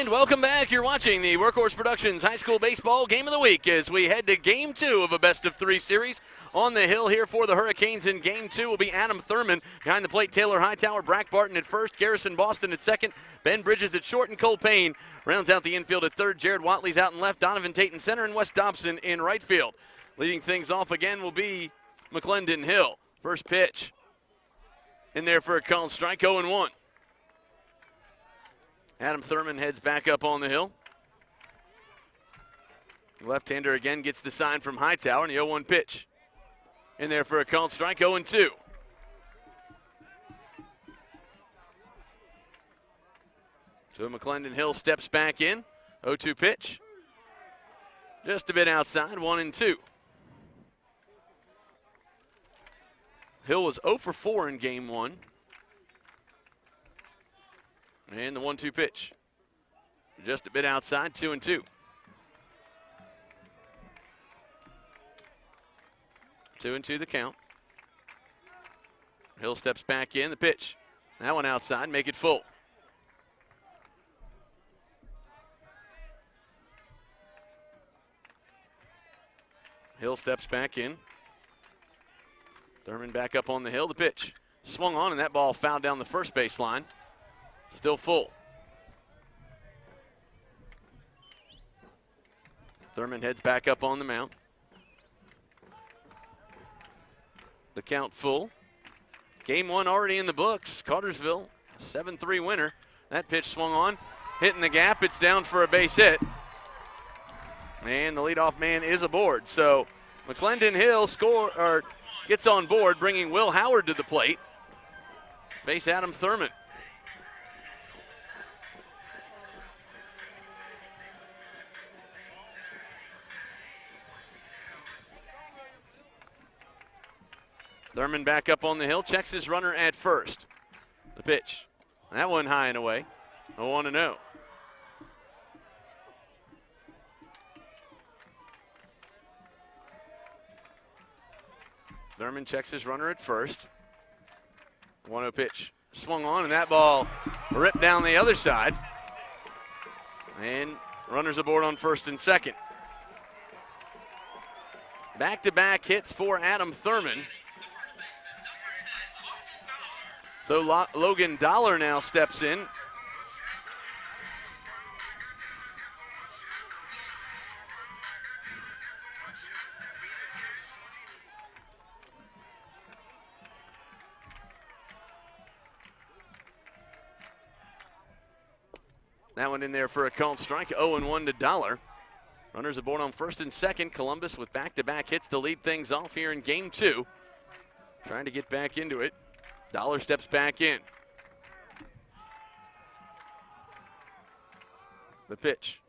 And welcome back. You're watching the Workhorse Productions High School Baseball Game of the Week as we head to Game 2 of a best-of-3 series. On the hill here for the Hurricanes in Game 2 will be Adam Thurman. Behind the plate, Taylor Hightower, Brack Barton at first, Garrison Boston at second, Ben Bridges at short, and Cole Payne rounds out the infield at third. Jared Watley's out in left, Donovan Tate in center, and Wes Dobson in right field. Leading things off again will be McClendon Hill. First pitch in there for a called strike, 0-1. Adam Thurman heads back up on the hill. Left-hander again gets the sign from Hightower, and the 0-1 pitch. In there for a called strike, 0-2. So McClendon Hill steps back in. 0-2 pitch. Just a bit outside, 1-2. Hill was 0 for 4 in Game 1. And the 1-2 pitch. Just a bit outside, 2-2. 2-2 the count. Hill steps back in, the pitch. That one outside, make it full. Hill steps back in. Thurman back up on the hill, the pitch. Swung on, and that ball fouled down the first base line. Still full. Thurman heads back up on the mound. The count full. Game 1 already in the books. Cartersville, 7-3 winner. That pitch swung on, hitting the gap. It's down for a base hit. And the leadoff man is aboard. So McClendon Hill gets on board, bringing Will Howard to the plate. Face Adam Thurman. Thurman back up on the hill, checks his runner at first. The pitch. That one high and away. 0-1-0. Thurman checks his runner at first. 1-0 pitch. Swung on, and that ball ripped down the other side. And runners aboard on first and second. Back-to-back hits for Adam Thurman. So Logan Dollar now steps in. That one in there for a called strike, 0-1 to Dollar. Runners aboard on first and second. Columbus with back-to-back hits to lead things off here in Game 2. Trying to get back into it. Dollar steps back in. The pitch.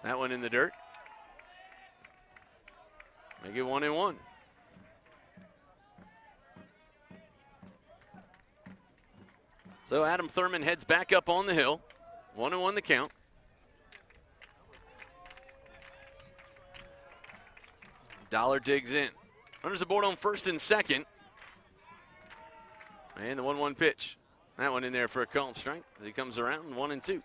That one in the dirt. Make it 1-1. So Adam Thurman heads back up on the hill. 1-1 the count. Dollar digs in. Runners aboard on first and second. And the 1-1 pitch. That one in there for a called strike as he comes around, 1-2.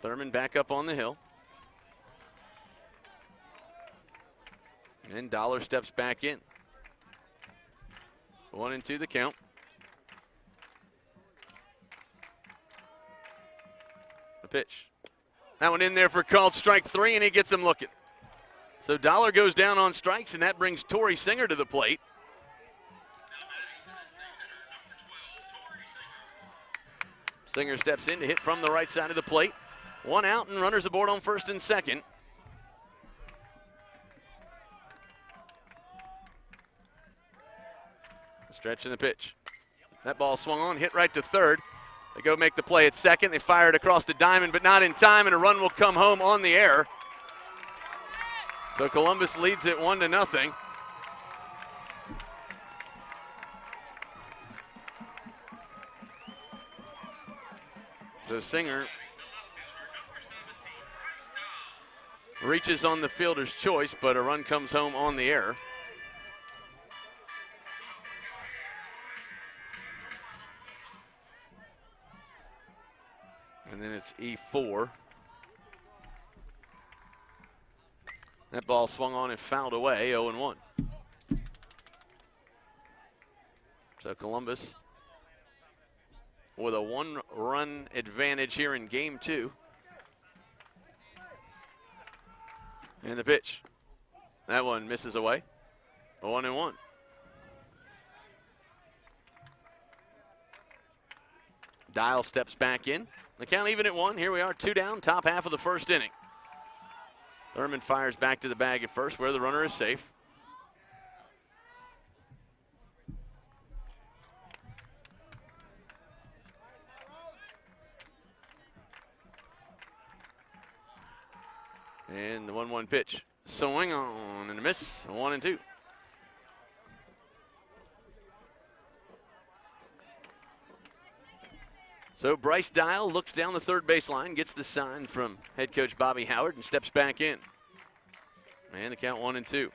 Thurman back up on the hill. And Dollar steps back in. 1-2 the count. The pitch. That one in there for called strike 3, and he gets him looking. So Dollar goes down on strikes, and that brings Torrey Singer to the plate. Singer steps in to hit from the right side of the plate. One out and runners aboard on first and second. Stretch in the pitch. That ball swung on, hit right to third. They go make the play at second. They fire it across the diamond, but not in time, and a run will come home on the error. So Columbus leads it 1-0. So Singer reaches on the fielder's choice, but a run comes home on the error. E4. That ball swung on and fouled away, 0-1. So Columbus with a 1-run advantage here in game 2. And the pitch. That one misses away. 1-1. Dial steps back in. The count even at 1. Here we are, 2 down, top half of the first inning. Thurman fires back to the bag at first where the runner is safe. And the 1-1 pitch. Swing on and a miss. 1-2. So Bryce Dial looks down the third baseline, gets the sign from head coach Bobby Howard, and steps back in. And the count 1-2.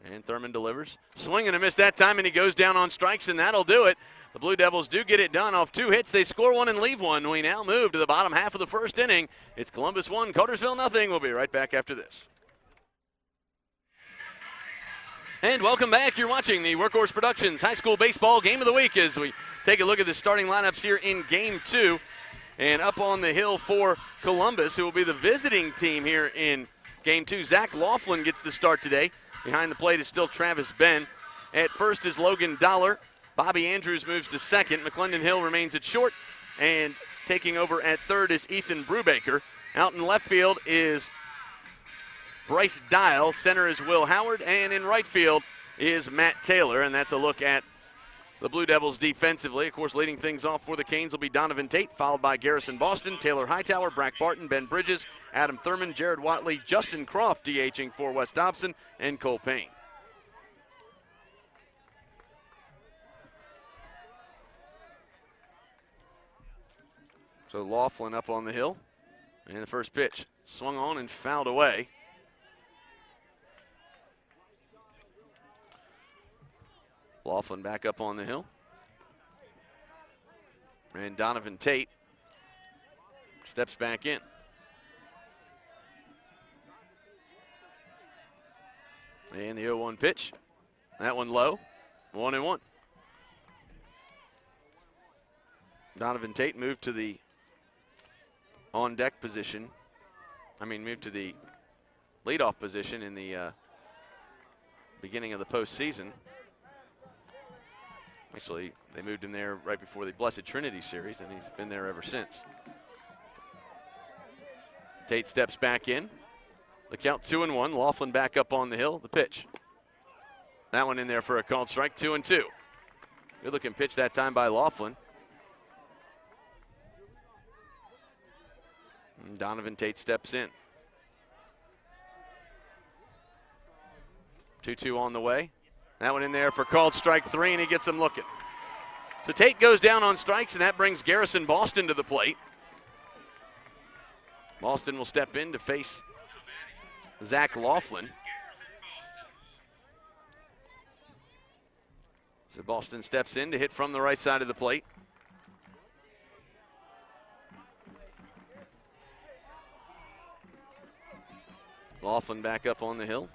And Thurman delivers. Swing and a miss that time, and he goes down on strikes, and that'll do it. The Blue Devils do get it done off 2 hits. They score 1 and leave 1. We now move to the bottom half of the first inning. It's Columbus 1, Cartersville nothing. We'll be right back after this. And welcome back. You're watching the Workhorse Productions High School Baseball Game of the Week as we take a look at the starting lineups here in Game 2. And up on the hill for Columbus, who will be the visiting team here in Game 2. Zach Laughlin gets the start today. Behind the plate is still Travis Benn. At first is Logan Dollar. Bobby Andrews moves to second. McClendon Hill remains at short. And taking over at third is Ethan Brubaker. Out in left field is Bryce Dial. Center is Will Howard. And in right field is Matt Taylor. And that's a look at the Blue Devils defensively. Of course, leading things off for the Canes will be Donovan Tate, followed by Garrison Boston, Taylor Hightower, Brack Barton, Ben Bridges, Adam Thurman, Jared Watley, Justin Croft DHing for Wes Dobson, and Cole Payne. So Laughlin up on the hill. And the first pitch swung on and fouled away. Laughlin back up on the hill. And Donovan Tate steps back in. And the 0-1 pitch. That one low. 1-1. Donovan Tate moved to the on-deck position. Moved to the leadoff position in the beginning of the postseason. Actually, they moved him there right before the Blessed Trinity series, and he's been there ever since. Tate steps back in. The count 2-1. Laughlin back up on the hill. The pitch. That one in there for a called strike. 2-2. Good looking pitch that time by Laughlin. And Donovan Tate steps in. 2-2 on the way. That one in there for called strike 3, and he gets him looking. So Tate goes down on strikes, and that brings Garrison Boston to the plate. Boston will step in to face Zach Laughlin. So Boston steps in to hit from the right side of the plate. Laughlin back up on the hill.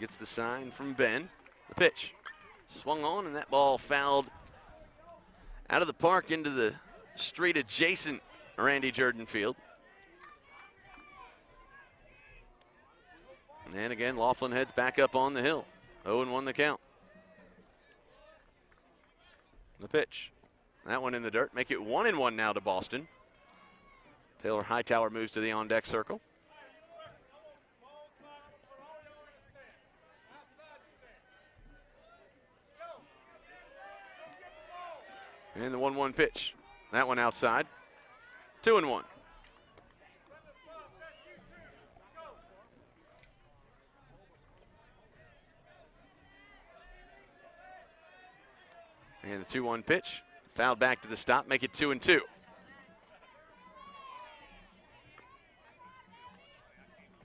Gets the sign from Ben. The pitch. Swung on, and that ball fouled out of the park into the street adjacent Randy Jordan Field. And again, Laughlin heads back up on the hill. 0-1 the count. The pitch. That one in the dirt. Make it 1-1 now to Boston. Taylor Hightower moves to the on-deck circle. And the 1-1 pitch. That one outside. 2-1. And the 2-1 pitch. Fouled back to the stop. Make it 2-2.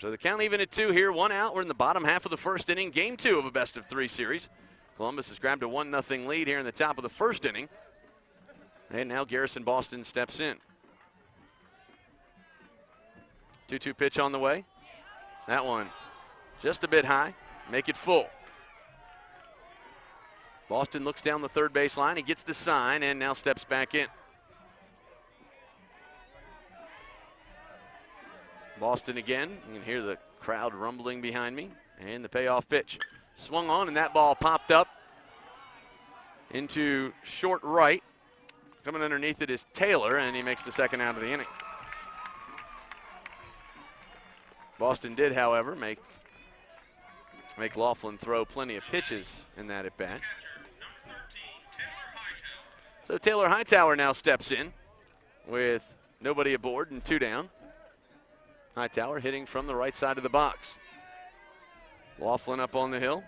So the count even at 2 here. 1 out. We're in the bottom half of the first inning. Game 2 of a best-of-3 series. Columbus has grabbed a 1-0 lead here in the top of the first inning. And now Garrison Boston steps in. 2-2 pitch on the way. That one just a bit high. Make it full. Boston looks down the third baseline. He gets the sign and now steps back in. Boston again. You can hear the crowd rumbling behind me. And the payoff pitch. Swung on and that ball popped up into short right. Coming underneath it is Taylor, and he makes the second out of the inning. Boston did, however, make Laughlin throw plenty of pitches in that at bat. So Taylor Hightower now steps in with nobody aboard and 2 down. Hightower hitting from the right side of the box. Laughlin up on the hill.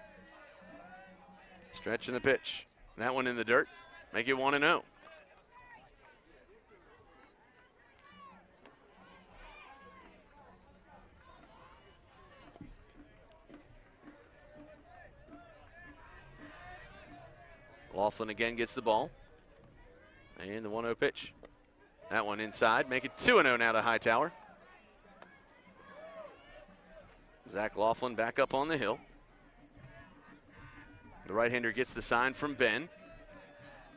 Stretching the pitch. That one in the dirt. Make it 1-0. Laughlin again gets the ball. And the 1-0 pitch. That one inside. Make it 2-0 now to Hightower. Zach Laughlin back up on the hill. The right-hander gets the sign from Ben.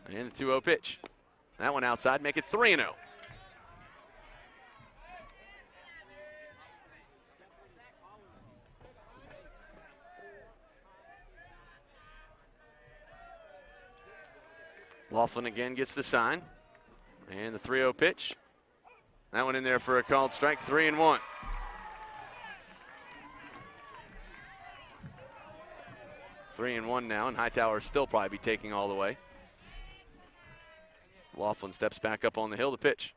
And the 2-0 pitch. That one outside. Make it 3-0. Laughlin again gets the sign. And the 3-0 pitch. That one in there for a called strike. 3-1. Three and 1 now, and Hightower still probably be taking all the way. Laughlin steps back up on the hill to pitch.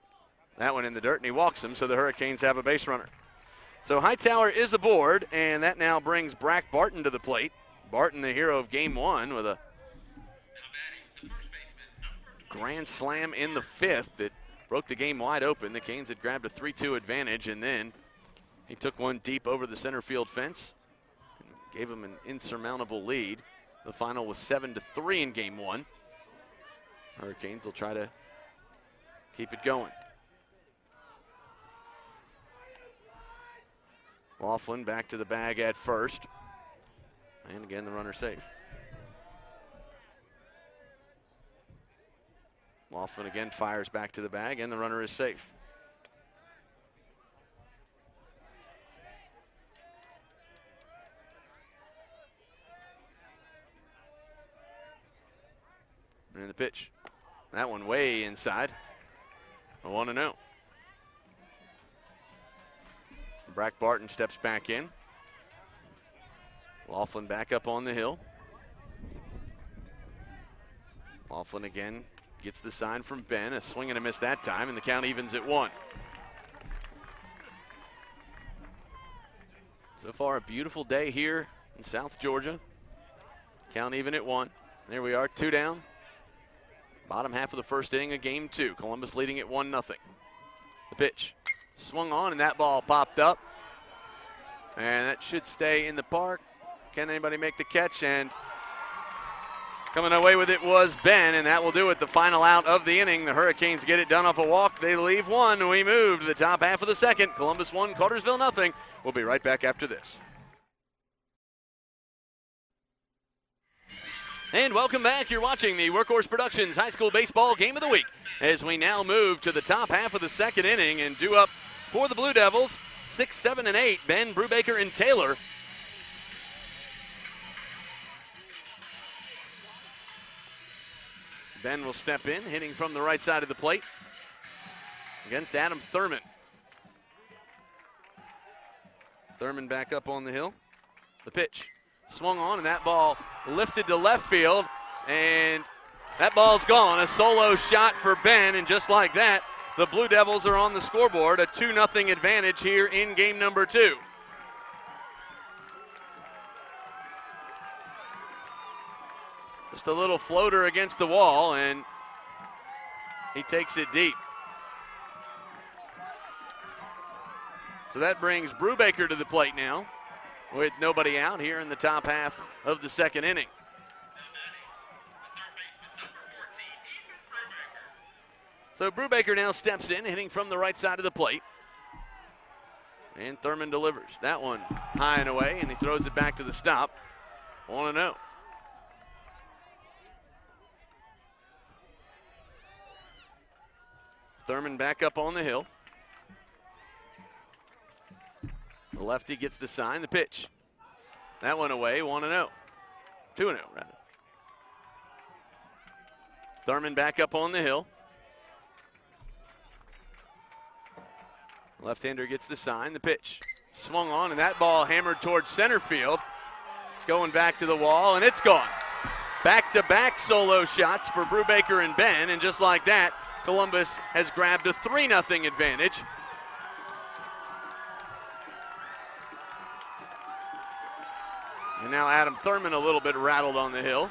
That one in the dirt, and he walks him, so the Hurricanes have a base runner. So Hightower is aboard, and that now brings Brack Barton to the plate. Barton, the hero of Game 1, with a grand slam in the 5th that broke the game wide open. The Canes had grabbed a 3-2 advantage, and then he took one deep over the center field fence. Gave him an insurmountable lead. The final was 7-3 in Game 1. Hurricanes will try to keep it going. Laughlin back to the bag at first. And again, the runner safe. Laughlin again fires back to the bag, and the runner is safe. And the pitch. That one way inside. 1-0. Brack Barton steps back in. Laughlin back up on the hill. Laughlin again gets the sign from Ben. A swing and a miss that time, and the count evens at 1. So far, a beautiful day here in South Georgia. Count even at 1. There we are, 2 down. Bottom half of the first inning of Game 2. Columbus leading at 1-0. The pitch. Swung on, and that ball popped up. And that should stay in the park. Can anybody make the catch? And coming away with it was Ben, and that will do it. The final out of the inning. The Hurricanes get it done off a walk. They leave 1. We move to the top half of the second. Columbus 1, Cartersville 0. We'll be right back after this. And welcome back. You're watching the Workhorse Productions High School Baseball Game of the Week as we now move to the top half of the second inning, and due up for the Blue Devils, 6, 7, and 8, Ben, Brubaker, and Taylor. Ben will step in, hitting from the right side of the plate against Adam Thurman. Thurman back up on the hill. The pitch. Swung on, and that ball lifted to left field, and that ball's gone. A solo shot for Ben, and just like that, the Blue Devils are on the scoreboard. A 2-0 advantage here in game number 2. Just a little floater against the wall, and he takes it deep. So that brings Brubaker to the plate now, with nobody out here in the top half of the second inning. So Brubaker now steps in, hitting from the right side of the plate. And Thurman delivers. That one high and away, and he throws it back to the stop. 1-0. Thurman back up on the hill. The lefty gets the sign, the pitch. That one away, 1-0. 2-0, rather. Thurman back up on the hill. Left-hander gets the sign, the pitch. Swung on, and that ball hammered towards center field. It's going back to the wall, and it's gone. Back-to-back solo shots for Brubaker and Ben, and just like that, Columbus has grabbed a 3-0 advantage. And now Adam Thurman a little bit rattled on the hill.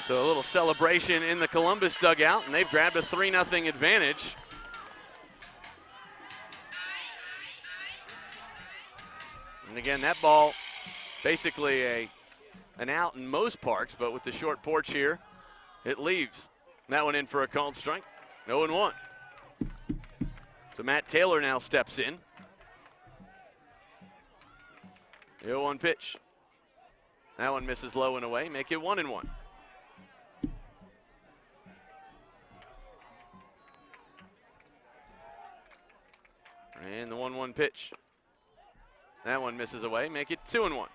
So a little celebration in the Columbus dugout, and they've grabbed a 3-0 advantage. And again, that ball basically an out in most parks, but with the short porch here, it leaves. And that one in for a called strike. 0-1. So Matt Taylor now steps in. The 0-1 pitch. That one misses low and away, make it 1-1. And the 1-1 pitch. That one misses away, make it 2-1.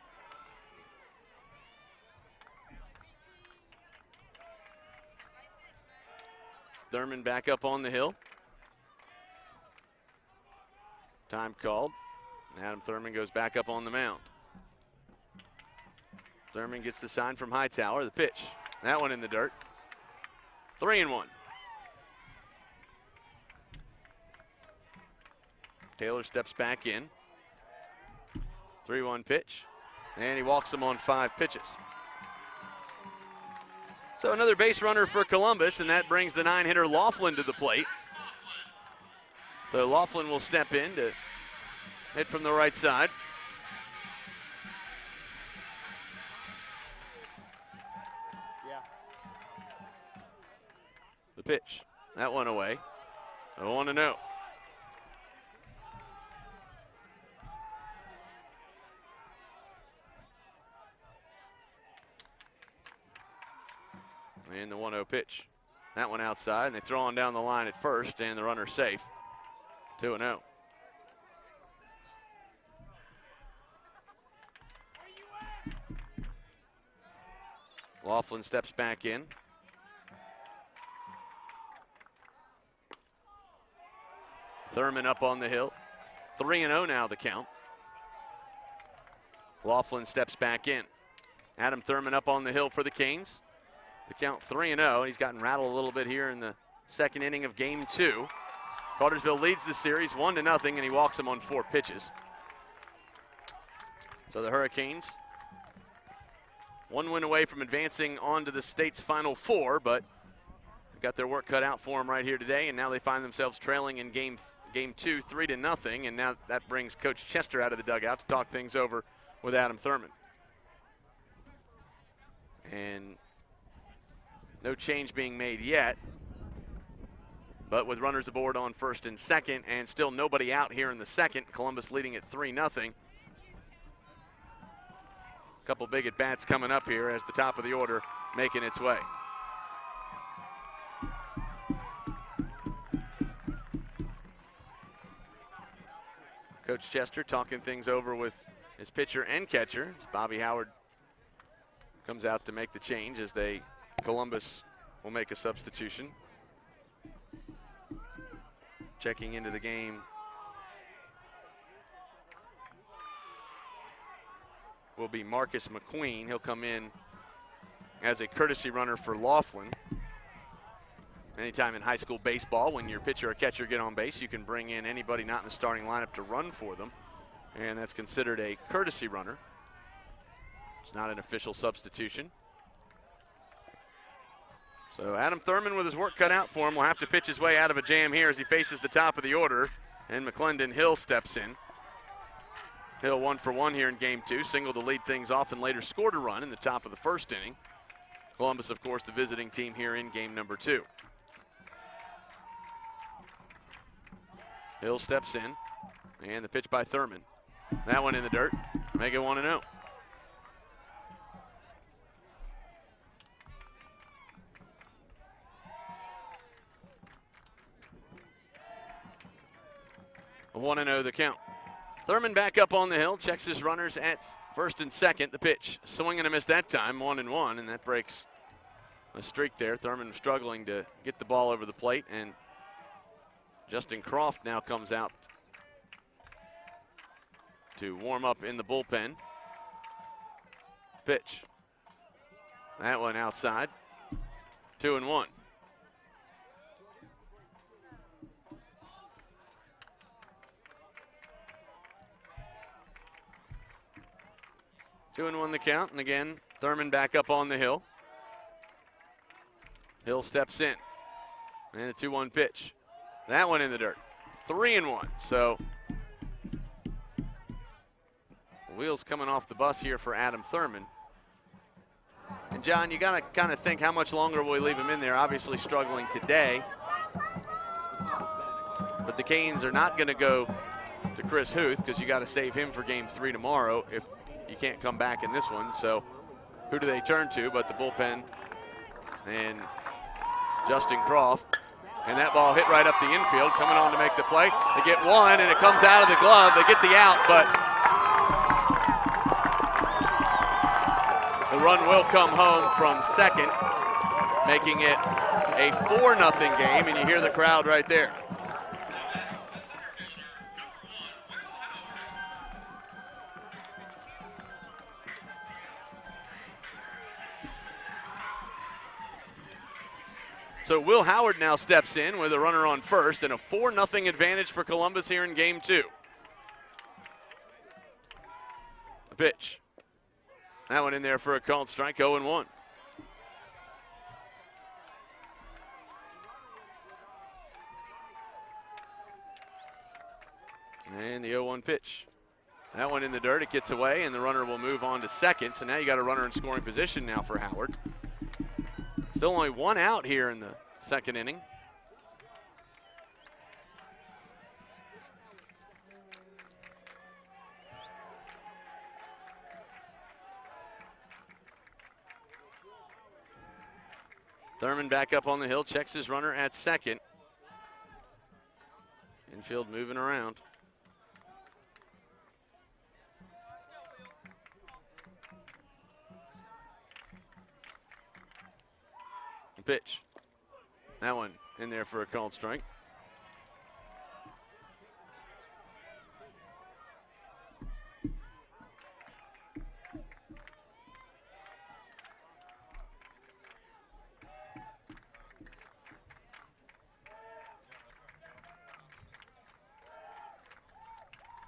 Thurman back up on the hill. Time called. Adam Thurman goes back up on the mound. Thurman gets the sign from Hightower, the pitch. That one in the dirt. 3-1. Taylor steps back in. 3-1 pitch, and he walks him on 5 pitches. So another base runner for Columbus, and that brings the 9-hitter Laughlin to the plate. So Laughlin will step in to hit from the right side. The pitch, that one away. 1-0. And the 1-0 pitch. That one outside, and they throw on down the line at first, and the runner safe. 2-0. Laughlin steps back in. Thurman up on the hill. 3-0 now the count. Laughlin steps back in. Adam Thurman up on the hill for the Canes. The count 3-0. He's gotten rattled a little bit here in the second inning of game 2. Cartersville leads the series 1-0, and he walks them on 4 pitches. So the Hurricanes, 1 win away from advancing on to the state's Final 4, but they've got their work cut out for them right here today, and now they find themselves trailing in game 2, 3-0, and now that brings Coach Chester out of the dugout to talk things over with Adam Thurman. And no change being made yet, but with runners aboard on first and second, and still nobody out here in the second, Columbus leading at 3-0. A couple big at-bats coming up here as the top of the order making its way. Coach Chester talking things over with his pitcher and catcher. Bobby Howard comes out to make the change as Columbus will make a substitution. Checking into the game will be Marcus McQueen. He'll come in as a courtesy runner for Laughlin. Anytime in high school baseball, when your pitcher or catcher get on base, you can bring in anybody not in the starting lineup to run for them, and that's considered a courtesy runner. It's not an official substitution. So Adam Thurman, with his work cut out for him, will have to pitch his way out of a jam here as he faces the top of the order, and McClendon Hill steps in. Hill 1 for 1 here in game 2. Single to lead things off and later scored a run in the top of the first inning. Columbus, of course, the visiting team here in game number 2. Hill steps in, and the pitch by Thurman. That one in the dirt. Make it 1-0. A 1-0 the count. Thurman back up on the hill, checks his runners at first and second. The pitch, swing and a miss that time, 1-1, and that breaks a streak there. Thurman struggling to get the ball over the plate, and Justin Croft now comes out to warm up in the bullpen. Pitch. That one outside. 2-1. Two and 1 the count, and again, Thurman back up on the hill. Hill steps in, and a 2-1 pitch. That one in the dirt. 3-1. So wheels coming off the bus here for Adam Thurman. And John, you got to kind of think, how much longer will we leave him in there? Obviously struggling today. But the Canes are not going to go to Chris Huth because you got to save him for game 3 tomorrow if you can't come back in this one. So who do they turn to but the bullpen and Justin Croft? And that ball hit right up the infield, coming on to make the play. They get one, and it comes out of the glove. They get the out, but the run will come home from second, making it a 4-0 game, and you hear the crowd right there. So Will Howard now steps in with a runner on first and a 4-0 advantage for Columbus here in game 2. A pitch. That one in there for a called strike, 0-1. And the 0-1 pitch. That one in the dirt, it gets away, and the runner will move on to second. So now you got a runner in scoring position now for Howard. Still only one out here in the second inning. Thurman back up on the hill, checks his runner at second. Infield moving around. Pitch. That one in there for a called strike.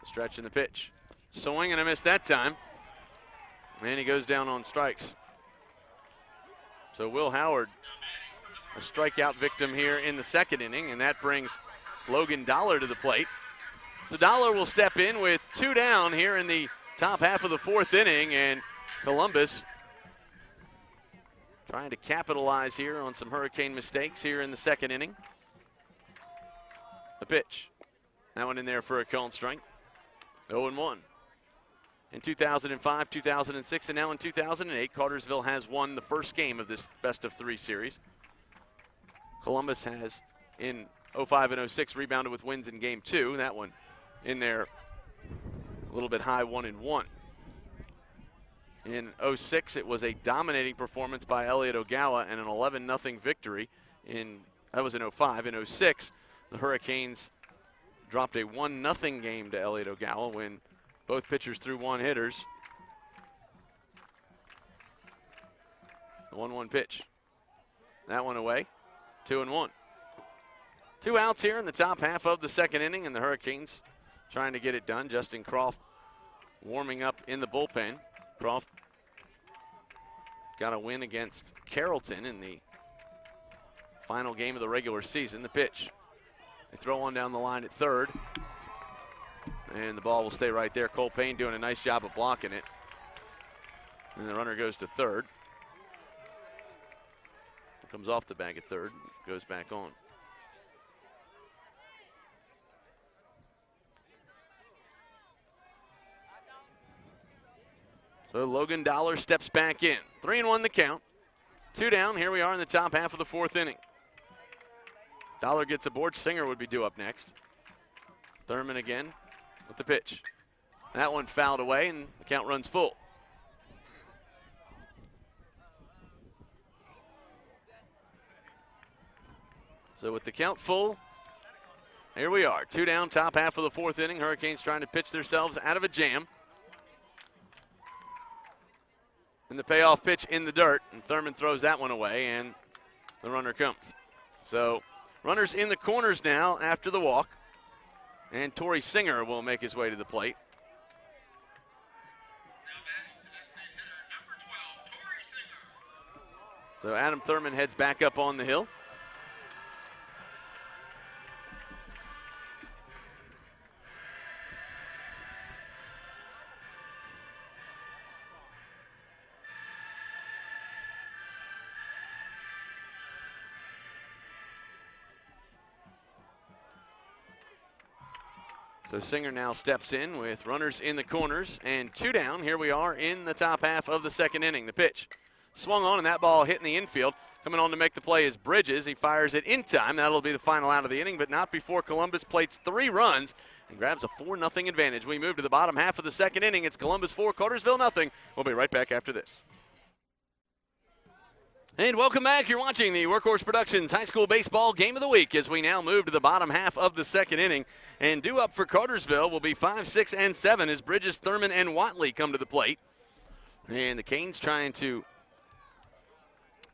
Stretch in the pitch. Swing and a miss that time. And he goes down on strikes. So Will Howard, a strikeout victim here in the second inning, and that brings Logan Dollar to the plate. So Dollar will step in with 2 down here in the top half of the 4th inning, and Columbus trying to capitalize here on some Hurricane mistakes here in the second inning. The pitch. That one in there for a called strike. 0-1. In 2005, 2006, and now in 2008, Cartersville has won the first game of this best-of-3 series. Columbus has, in 05 and 06, rebounded with wins in game 2. That one in there a little bit high, 1-1. In 06, it was a dominating performance by Elliot Ogawa and an 11-0 victory. That was in 05. In 06, the Hurricanes dropped a 1-0 game to Elliot Ogawa when both pitchers threw one-hitters. The 1-1 pitch. That one away. 2-1. 2 outs here in the top half of the second inning, and the Hurricanes trying to get it done. Justin Croft warming up in the bullpen. Croft got a win against Carrollton in the final game of the regular season. The pitch. They throw one down the line at third. And the ball will stay right there. Cole Payne doing a nice job of blocking it. And the runner goes to third. Comes off the bag at third, goes back on. So Logan Dollar steps back in. 3-1 the count. 2 down. Here we are in the top half of the 4th inning. Dollar gets aboard. Singer would be due up next. Thurman again with the pitch. That one fouled away, and the count runs full. So with the count full, here we are. 2 down, top half of the 4th inning. Hurricanes trying to pitch themselves out of a jam. And the payoff pitch in the dirt, and Thurman throws that one away, and the runner comes. So runners in the corners now after the walk, and Torrey Singer will make his way to the plate. So Adam Thurman heads back up on the hill. So Singer now steps in with runners in the corners and 2 down. Here we are in the top half of the 2nd inning. The pitch swung on, and that ball hit in the infield. Coming on to make the play is Bridges. He fires it in time. That'll be the final out of the inning, but not before Columbus plates 3 runs and grabs a 4-0 advantage. We move to the bottom half of the 2nd inning. It's Columbus 4, Cartersville nothing. We'll be right back after this. And welcome back. You're watching the Workhorse Productions High School Baseball Game of the Week as we now move to the bottom half of the 2nd inning. And due up for Cartersville will be 5, 6, and 7 as Bridges, Thurman, and Watley come to the plate. And the Canes trying to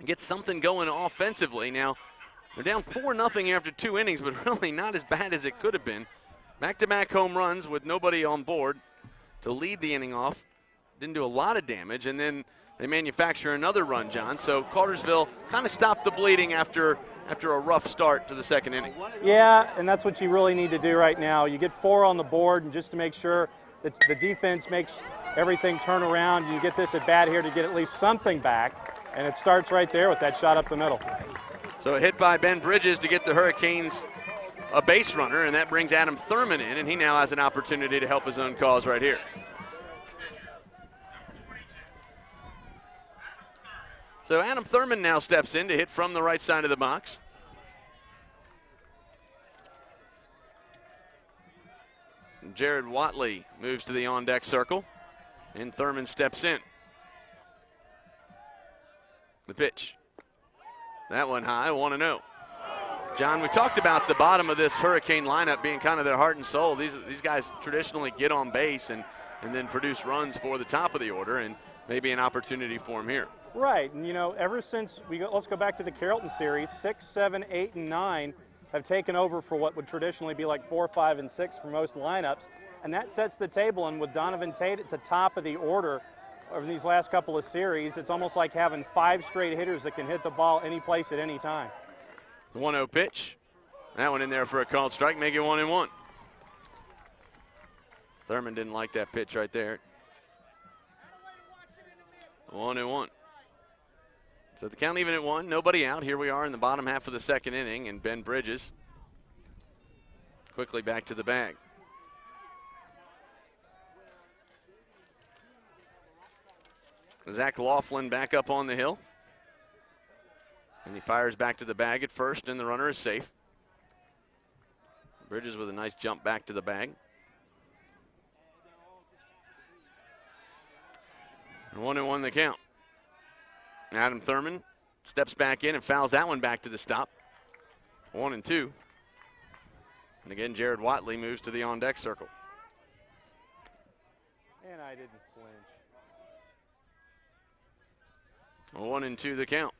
get something going offensively. Now, they're down 4-0 after 2 innings, but really not as bad as it could have been. Back-to-back home runs with nobody on board to lead the inning off. Didn't do a lot of damage, and then they manufacture another run, John. So Cartersville kind of stopped the bleeding after a rough start to the 2nd inning. Yeah, and that's what you really need to do right now. You get 4 on the board, and just to make sure that the defense makes everything turn around, you get this at bat here to get at least something back, and it starts right there with that shot up the middle. So a hit by Ben Bridges to get the Hurricanes a base runner, and that brings Adam Thurman in, and he now has an opportunity to help his own cause right here. So Adam Thurman now steps in to hit from the right side of the box. Jared Watley moves to the on-deck circle, and Thurman steps in. The pitch. That one high, 1-0. John, we talked about the bottom of this Hurricane lineup being kind of their heart and soul. These guys traditionally get on base and then produce runs for the top of the order, and maybe an opportunity for them here. Right, and ever since let's go back to the Carrollton series, 6, 7, 8, and 9 have taken over for what would traditionally be like 4, 5, and 6 for most lineups, and that sets the table. And with Donovan Tate at the top of the order over these last couple of series, it's almost like having 5 straight hitters that can hit the ball any place at any time. The 1-0 pitch. That one in there for a called strike, make it 1-1. Thurman didn't like that pitch right there. 1-1. So the count even at 1, nobody out. Here we are in the bottom half of the 2nd inning, and Ben Bridges quickly back to the bag. Zach Laughlin back up on the hill. And he fires back to the bag at first, and the runner is safe. Bridges with a nice jump back to the bag. And 1-1 the count. Adam Thurman steps back in and fouls that one back to the stop. 1-2. And again, Jared Watley moves to the on-deck circle. And I didn't flinch. 1-2 the count.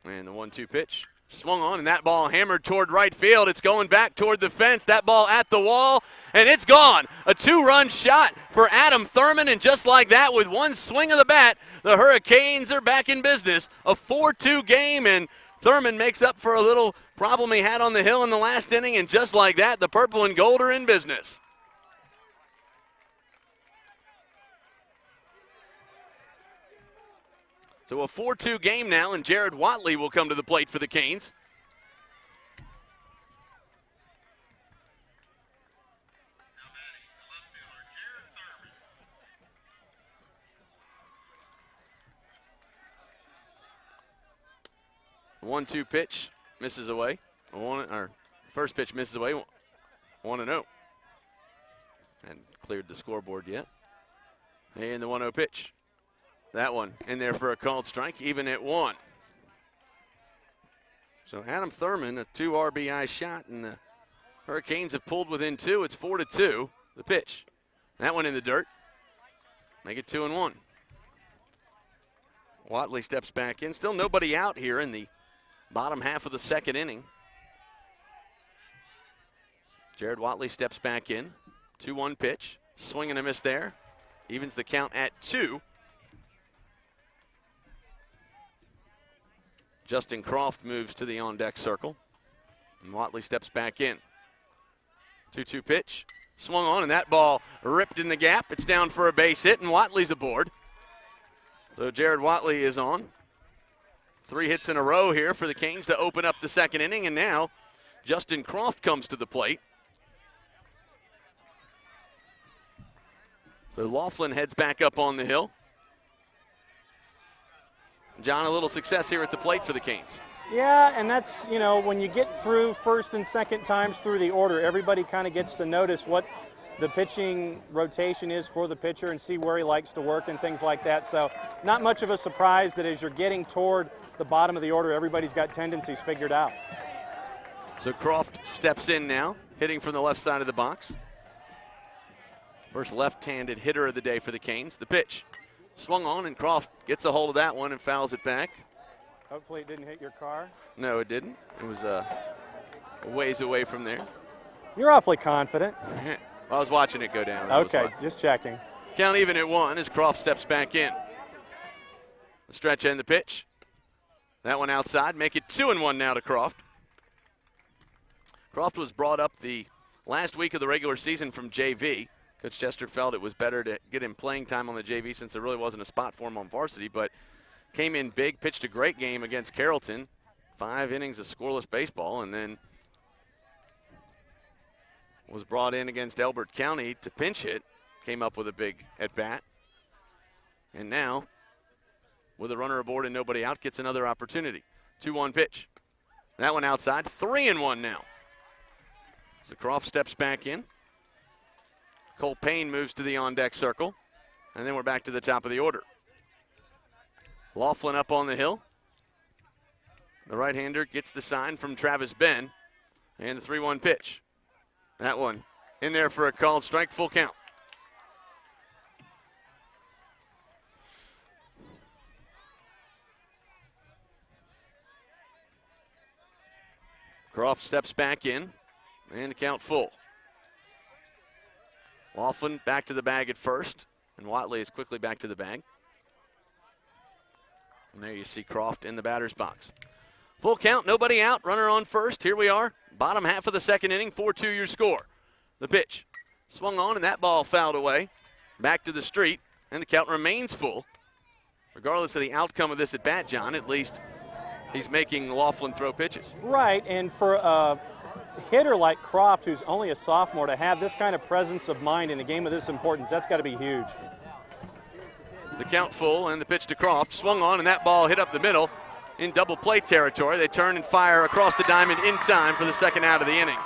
And the 1-2 pitch. Swung on, and that ball hammered toward right field. It's going back toward the fence. That ball at the wall, and it's gone. A 2-run shot for Adam Thurman, and just like that, with one swing of the bat, the Hurricanes are back in business. A 4-2 game, and Thurman makes up for a little problem he had on the hill in the last inning, and just like that, the purple and gold are in business. So a 4-2 game now, and Jared Watley will come to the plate for the Canes. The 1-2 pitch misses away. First pitch misses away. 1-0. And cleared the scoreboard yet. And the 1-0 pitch. That one in there for a called strike, even at 1. So Adam Thurman, a 2 RBI shot, and the Hurricanes have pulled within 2. It's 4-2. The pitch. That one in the dirt. Make it 2-1. Watley steps back in. Still nobody out here in the bottom half of the second inning. Jared Watley steps back in. 2-1 pitch. Swing and a miss there. Evens the count at 2. Justin Croft moves to the on-deck circle. And Watley steps back in. 2-2 pitch. Swung on, and that ball ripped in the gap. It's down for a base hit, and Watley's aboard. So Jared Watley is on. 3 hits in a row here for the Canes to open up the second inning, and now Justin Croft comes to the plate. So Laughlin heads back up on the hill. John, a little success here at the plate for the Canes. Yeah, and that's, when you get through first and second times through the order, everybody kind of gets to notice what the pitching rotation is for the pitcher and see where he likes to work and things like that. So not much of a surprise that as you're getting toward the bottom of the order, everybody's got tendencies figured out. So Croft steps in now, hitting from the left side of the box. First left-handed hitter of the day for the Canes. The pitch. Swung on, and Croft gets a hold of that one and fouls it back. Hopefully it didn't hit your car. No, it didn't. It was a ways away from there. You're awfully confident. I was watching it go down. Okay, just checking. Count even at 1 as Croft steps back in. The stretch and the pitch. That one outside. Make it 2-1 now to Croft. Croft was brought up the last week of the regular season from JV. Coach Chester felt it was better to get him playing time on the JV since there really wasn't a spot for him on varsity, but came in big, pitched a great game against Carrollton. 5 innings of scoreless baseball, and then was brought in against Elbert County to pinch hit. Came up with a big at-bat. And now, with a runner aboard and nobody out, gets another opportunity. 2-1 pitch. That one outside. 3-1 now. So Croft steps back in. Cole Payne moves to the on-deck circle. And then we're back to the top of the order. Laughlin up on the hill. The right-hander gets the sign from Travis Ben. And the 3-1 pitch. That one in there for a called strike, full count. Croft steps back in, and the count full. Laughlin back to the bag at first, and Watley is quickly back to the bag. And there you see Croft in the batter's box. Full count, nobody out, runner on first. Here we are, bottom half of the second inning, 4-2 your score. The pitch swung on, and that ball fouled away. Back to the street, and the count remains full. Regardless of the outcome of this at bat, John, at least he's making Laughlin throw pitches. Right, and for a hitter like Croft, who's only a sophomore, to have this kind of presence of mind in a game of this importance, that's got to be huge. The count full, and the pitch to Croft. Swung on, and that ball hit up the middle in double play territory. They turn and fire across the diamond in time for the second out of the inning.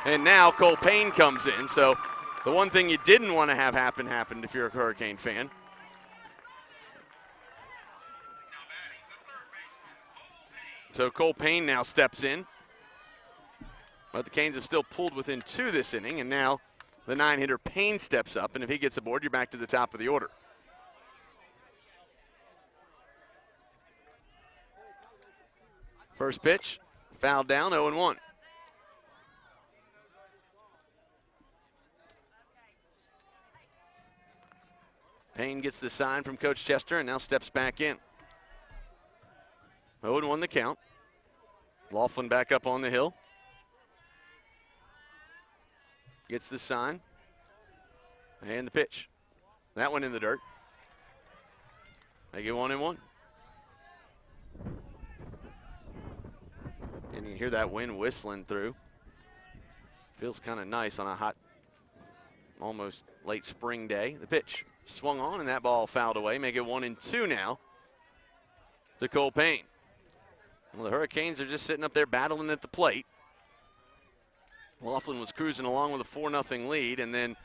And now Cole Payne comes in, so the one thing you didn't want to have happen happened if you're a Hurricane fan. So Cole Payne now steps in. But the Canes have still pulled within 2 this inning, and now the 9-hitter Payne steps up, and if he gets aboard, you're back to the top of the order. First pitch, fouled down, 0-1. Payne gets the sign from Coach Chester and now steps back in. 0-1 the count. Laughlin back up on the hill. Gets the sign. And the pitch. That one in the dirt. They get 1-1. And you hear that wind whistling through. Feels kind of nice on a hot, almost late spring day. The pitch swung on and that ball fouled away. Make it 1-2 now to Cole Payne. Well, the Hurricanes are just sitting up there battling at the plate. Laughlin was cruising along with a 4-0 lead, and then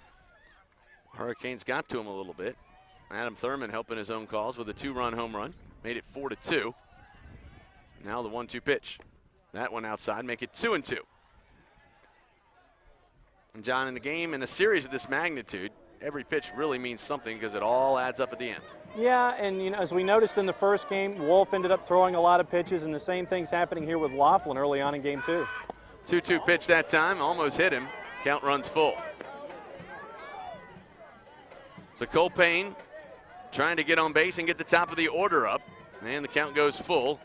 Hurricanes got to him a little bit. Adam Thurman helping his own cause with a 2-run home run. Made it 4-2. Now the 1-2 pitch. That one outside, make it 2-2. And John, in the game, in a series of this magnitude, every pitch really means something because it all adds up at the end. Yeah, and as we noticed in the first game, Wolf ended up throwing a lot of pitches, and the same thing's happening here with Laughlin early on in game 2. 2-2 pitch that time, almost hit him. Count runs full. So Cole Payne trying to get on base and get the top of the order up. And the count goes full.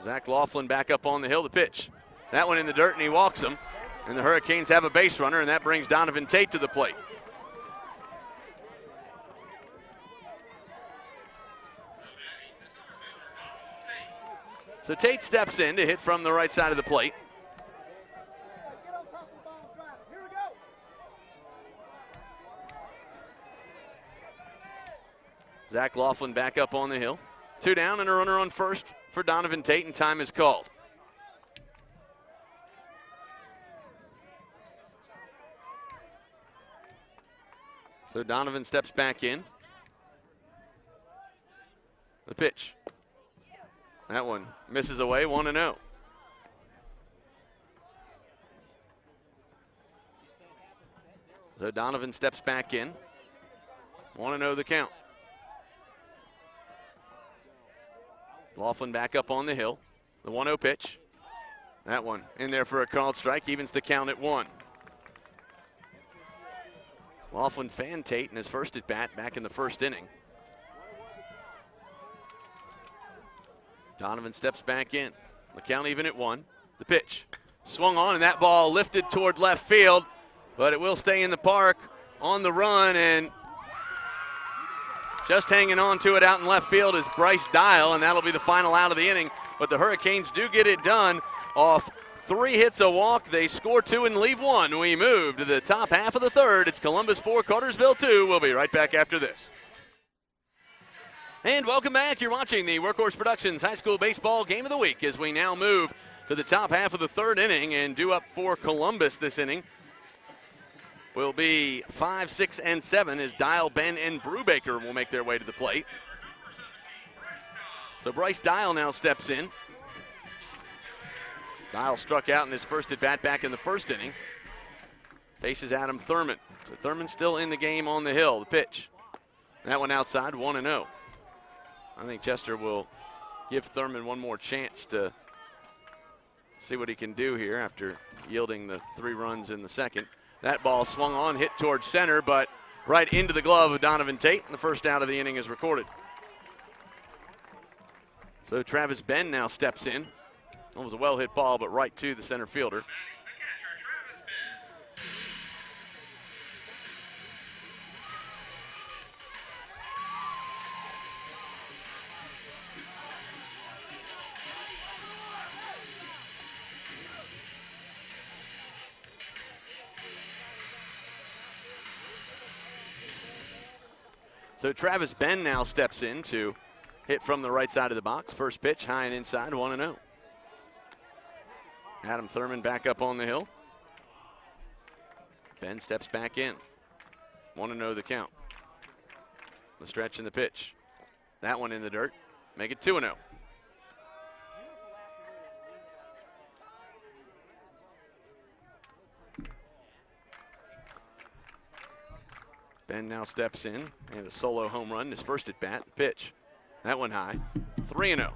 Zach Laughlin back up on the hill. The pitch. That one in the dirt, and he walks him. And the Hurricanes have a base runner, and that brings Donovan Tate to the plate. So Tate steps in to hit from the right side of the plate. Zach Laughlin back up on the hill. 2 down and a runner on first for Donovan Tate, and time is called. So Donovan steps back in. The pitch. That one misses away, 1-0. So Donovan steps back in. 1-0 the count. Laughlin back up on the hill. The 1-0 pitch. That one in there for a called strike, evens the count at 1. Laughlin fanned Tate in his first at bat back in the first inning. Donovan steps back in. The count even at 1. The pitch swung on, and that ball lifted toward left field, but it will stay in the park on the run, and just hanging on to it out in left field is Bryce Dial, and that'll be the final out of the inning. But the Hurricanes do get it done off 3 hits, a walk. They score 2 and leave 1. We move to the top half of the third. It's Columbus 4, Cartersville 2. We'll be right back after this. And welcome back. You're watching the Workhorse Productions High School Baseball Game of the Week as we now move to the top half of the third inning, and due up for Columbus this inning will be 5, 6, and 7 as Dial, Ben, and Brubaker will make their way to the plate. So Bryce Dial now steps in. Dial struck out in his first at-bat back in the first inning. Faces Adam Thurman. So Thurman still in the game on the hill. The pitch. That one outside, 1-0. I think Chester will give Thurman one more chance to see what he can do here after yielding the 3 runs in the second. That ball swung on, hit towards center, but right into the glove of Donovan Tate, and the first out of the inning is recorded. So Travis Ben now steps in. That was a well-hit ball, but right to the center fielder. So Travis Ben now steps in to hit from the right side of the box. First pitch, high and inside, 1-0. Adam Thurman back up on the hill. Ben steps back in. 1-0 the count. The stretch and the pitch. That one in the dirt. Make it 2-0. Ben now steps in and a solo home run, his first at bat. The pitch. That one high. 3-0.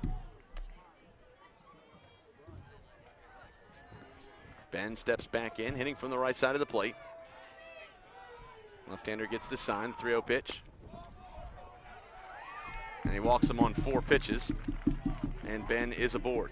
Ben steps back in, hitting from the right side of the plate. Left-hander gets the sign, 3-0 pitch. And he walks him on 4 pitches, and Ben is aboard.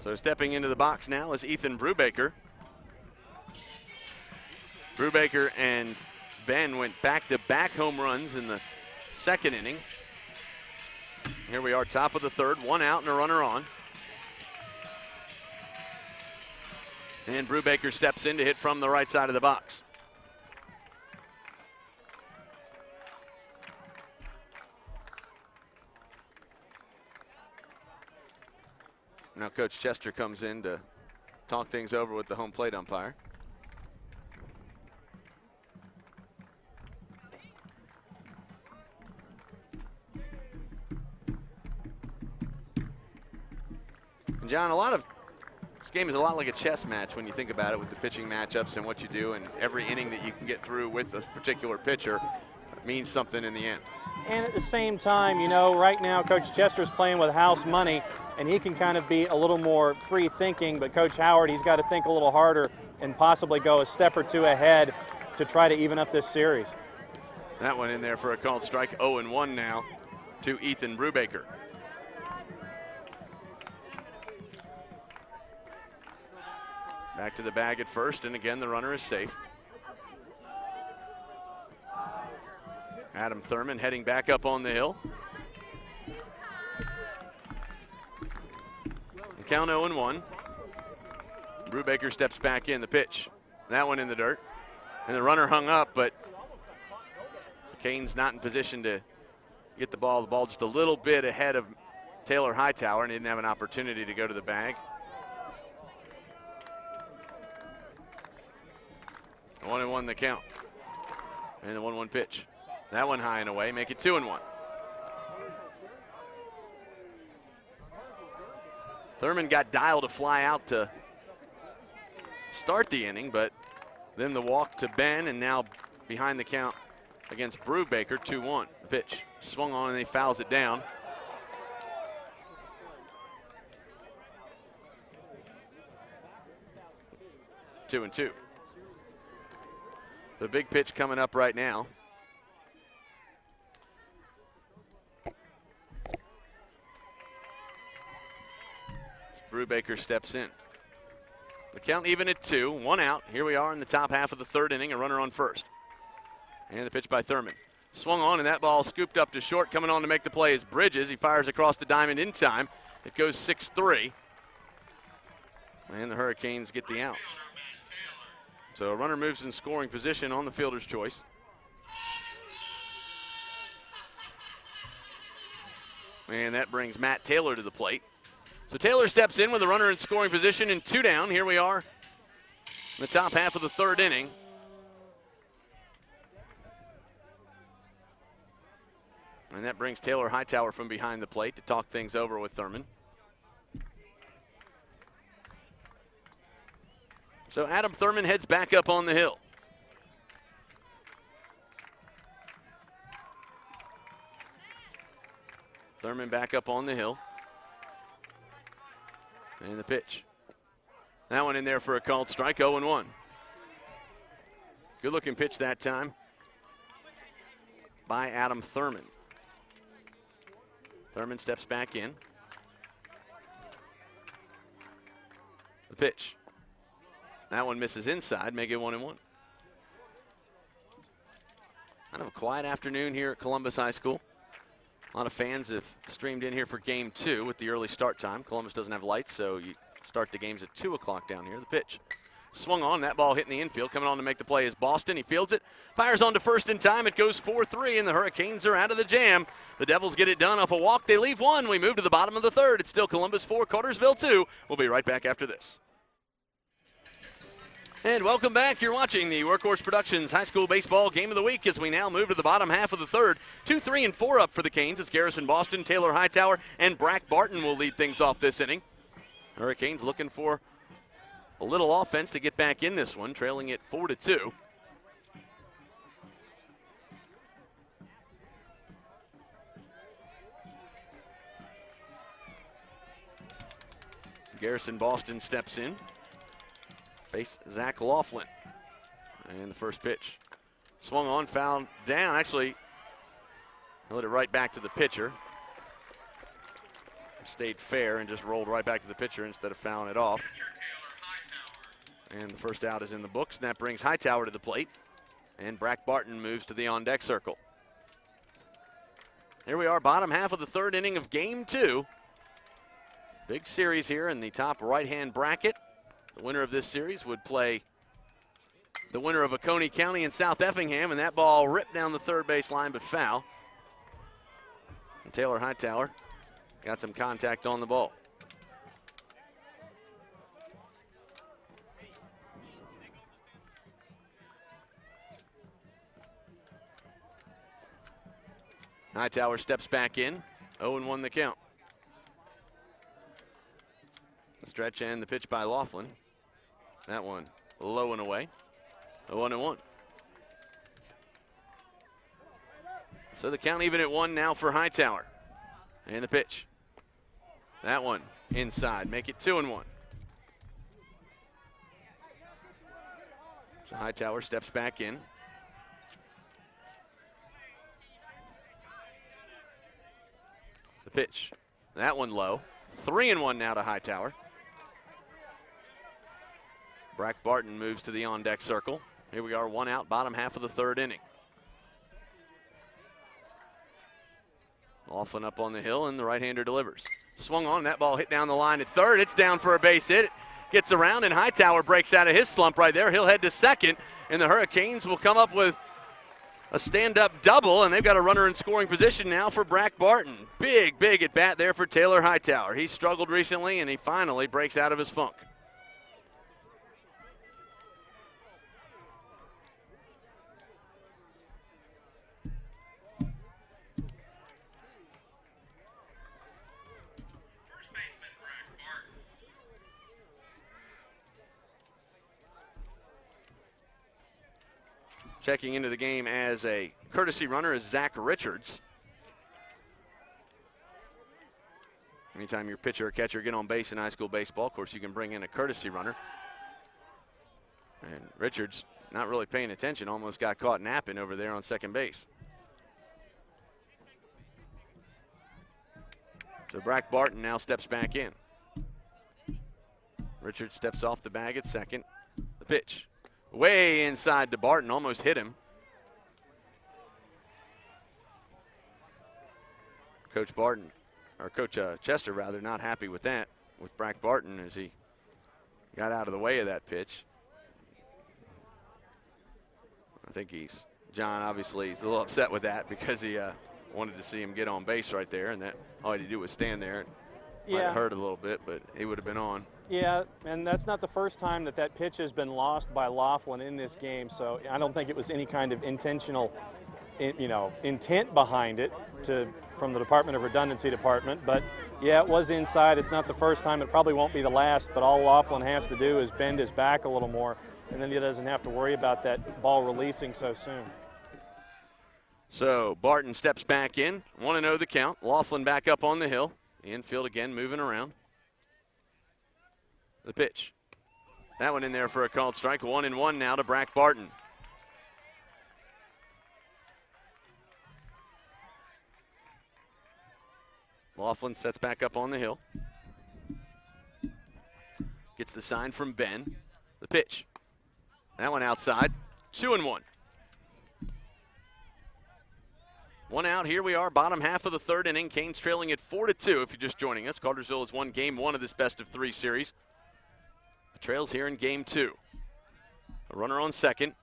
So stepping into the box now is Ethan Brubaker. Brubaker and Ben went back-to-back home runs in the second inning. Here we are, top of the third, 1 out and a runner on. And Brubaker steps in to hit from the right side of the box. Now Coach Chester comes in to talk things over with the home plate umpire. And John, this game is a lot like a chess match when you think about it, with the pitching matchups and what you do, and every inning that you can get through with a particular pitcher means something in the end. And at the same time, right now Coach Chester's playing with house money, and he can kind of be a little more free thinking, but Coach Howard, he's got to think a little harder and possibly go a step or two ahead to try to even up this series. That one in there for a called strike. 0-1 now to Ethan Brubaker. Back to the bag at first, and again the runner is safe. Adam Thurman heading back up on the hill. The count 0-1. Brubaker steps back in, the pitch. That one in the dirt. And the runner hung up, but Canes not in position to get the ball. The ball just a little bit ahead of Taylor Hightower, and he didn't have an opportunity to go to the bag. 1-1 the count. And the 1-1 pitch. That one high and away, make it 2-1. Thurman got dialed to fly out to start the inning, but then the walk to Ben, and now behind the count against Brubaker, 2-1. The pitch swung on and he fouls it down. Two and two. The big pitch coming up right now. Brubaker steps in. The count even at 2, 1 out. Here we are in the top half of the third inning, a runner on first. And the pitch by Thurman. Swung on, and that ball scooped up to short. Coming on to make the play is Bridges. He fires across the diamond in time. It goes 6-3. And the Hurricanes get the out. So a runner moves in scoring position on the fielder's choice. And that brings Matt Taylor to the plate. So Taylor steps in with a runner in scoring position and 2 down. Here we are in the top half of the third inning. And that brings Taylor Hightower from behind the plate to talk things over with Thurman. So Adam Thurman heads back up on the hill. Thurman back up on the hill. And the pitch. That one in there for a called strike, 0-1. Good looking pitch that time by Adam Thurman. Thurman steps back in. The pitch. That one misses inside, make it 1-1. Kind of a quiet afternoon here at Columbus High School. A lot of fans have streamed in here for game 2 with the early start time. Columbus doesn't have lights, so you start the games at 2 o'clock down here. The pitch swung on, that ball hitting the infield. Coming on to make the play is Boston. He fields it, fires on to first in time. It goes 4-3, and the Hurricanes are out of the jam. The Devils get it done off a walk. They leave 1. We move to the bottom of the third. It's still Columbus 4, Cartersville 2. We'll be right back after this. And welcome back. You're watching the Workhorse Productions High School Baseball Game of the Week as we now move to the bottom half of the third. 2, 3, and 4 up for the Canes. It's Garrison Boston, Taylor Hightower, and Brack Barton will lead things off this inning. Hurricanes looking for a little offense to get back in this one, trailing it 4-2. Garrison Boston steps in. Face Zach Laughlin. And the first pitch. Swung on, fouled down. Actually, let it right back to the pitcher. Stayed fair and just rolled right back to the pitcher instead of fouling it off. And the first out is in the books, and that brings Hightower to the plate. And Brack Barton moves to the on-deck circle. Here we are, bottom half of the third inning of Game 2. Big series here in the top right-hand bracket. The winner of this series would play the winner of Oconee County and South Effingham, and that ball ripped down the third base line but foul. And Taylor Hightower got some contact on the ball. Hightower steps back in, 0-1 the count. The stretch and the pitch by Laughlin. That one low and away, 1-1. So the count even at 1 now for Hightower. And the pitch. That one inside, make it 2-1. So Hightower steps back in. The pitch. That one low. 3-1 now to Hightower. Brack Barton moves to the on-deck circle. Here we are, 1 out, bottom half of the third inning. Laughlin up on the hill, and the right-hander delivers. Swung on, that ball hit down the line at third. It's down for a base hit. It gets around, and Hightower breaks out of his slump right there. He'll head to second, and the Hurricanes will come up with a stand-up double, and they've got a runner in scoring position now for Brack Barton. Big at bat there for Taylor Hightower. He struggled recently, and he finally breaks out of his funk. Checking into the game as a courtesy runner is Zach Richards. Anytime your pitcher or catcher get on base in high school baseball, of course, you can bring in a courtesy runner. And Richards, not really paying attention, almost got caught napping over there on second base. So Brack Barton now steps back in. Richards steps off the bag at second. The pitch. Way inside to Barton, almost hit him. Coach Chester rather, not happy with that, with Brack Barton as he got out of the way of that pitch. I think John obviously is a little upset with that because he wanted to see him get on base right there, and that all he had to do was stand there. Might have hurt a little bit, but he would have been on. Yeah, and that's not the first time that pitch has been lost by Laughlin in this game, so I don't think it was any kind of intentional, intent behind it from the Department of Redundancy Department. But yeah, it was inside. It's not the first time. It probably won't be the last, but all Laughlin has to do is bend his back a little more, and then he doesn't have to worry about that ball releasing so soon. So Barton steps back in, 1-0 the count. Laughlin back up on the hill. The infield again moving around. The pitch. That one in there for a called strike. 1-1 now to Brack Barton. Laughlin sets back up on the hill. Gets the sign from Ben. The pitch. That one outside. 2-1. 1 out. Here we are, bottom half of the third inning. Canes trailing at 4-2 if you're just joining us. Cartersville has won Game 1 of this best-of-3 series. The trails here in Game 2. A runner on second.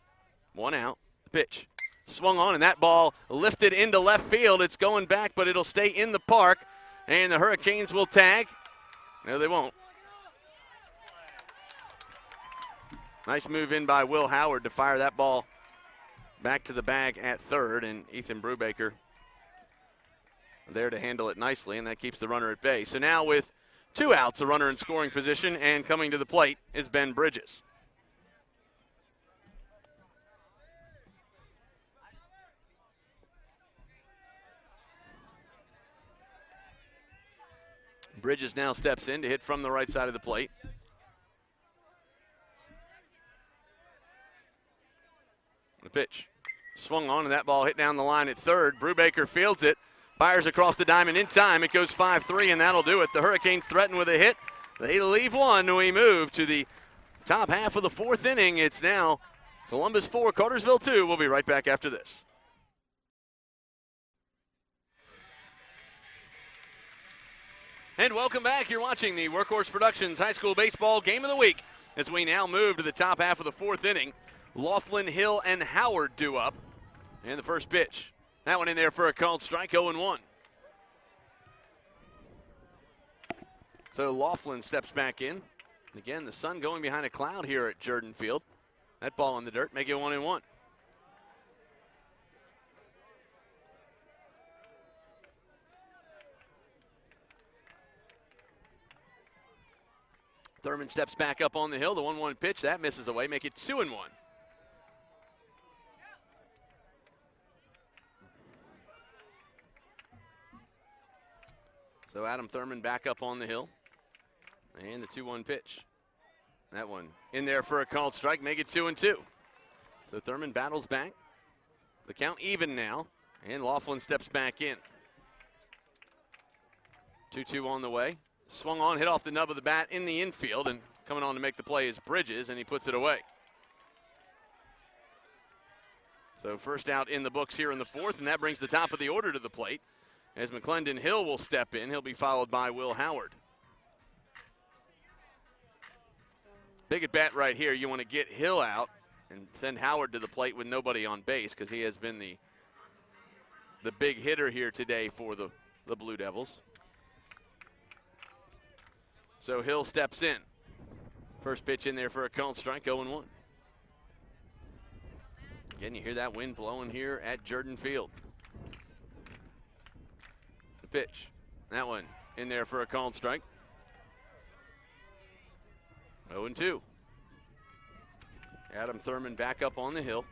1 out. The pitch. Swung on, and that ball lifted into left field. It's going back, but it'll stay in the park. And the Hurricanes will tag. No, they won't. Nice move in by Will Howard to fire that ball back to the bag at third, and Ethan Brubaker there to handle it nicely, and that keeps the runner at bay. So now with 2 outs, a runner in scoring position, and coming to the plate is Ben Bridges. Bridges now steps in to hit from the right side of the plate. The pitch swung on, and that ball hit down the line at third. Brubaker fields it, fires across the diamond in time. It goes 5-3, and that'll do it. The Hurricanes threaten with a hit. They leave one. We move to the top half of the 4th inning. It's now Columbus 4, Cartersville 2. We'll be right back after this. And welcome back. You're watching the Workhorse Productions High School Baseball Game of the Week as we now move to the top half of the 4th inning. Laughlin, Hill, and Howard due up. And the first pitch. That one in there for a called strike, 0-1. So Laughlin steps back in. Again, the sun going behind a cloud here at Jordan Field. That ball in the dirt, make it 1-1. Thurman steps back up on the hill. The 1-1 pitch, that misses away, make it 2-1. So Adam Thurman back up on the hill. And the 2-1 pitch. That one in there for a called strike, make it 2-2. So Thurman battles back. The count even now. And Laughlin steps back in. 2-2 on the way. Swung on, hit off the nub of the bat in the infield, and coming on to make the play is Bridges, and he puts it away. So first out in the books here in the 4th, and that brings the top of the order to the plate as McClendon Hill will step in. He'll be followed by Will Howard. Big at bat right here. You want to get Hill out and send Howard to the plate with nobody on base because he has been the big hitter here today for the Blue Devils. So Hill steps in. First pitch in there for a called strike, 0-1. Again, you hear that wind blowing here at Jordan Field. The pitch. That one in there for a called strike. 0-2. Adam Thurman back up on the hill.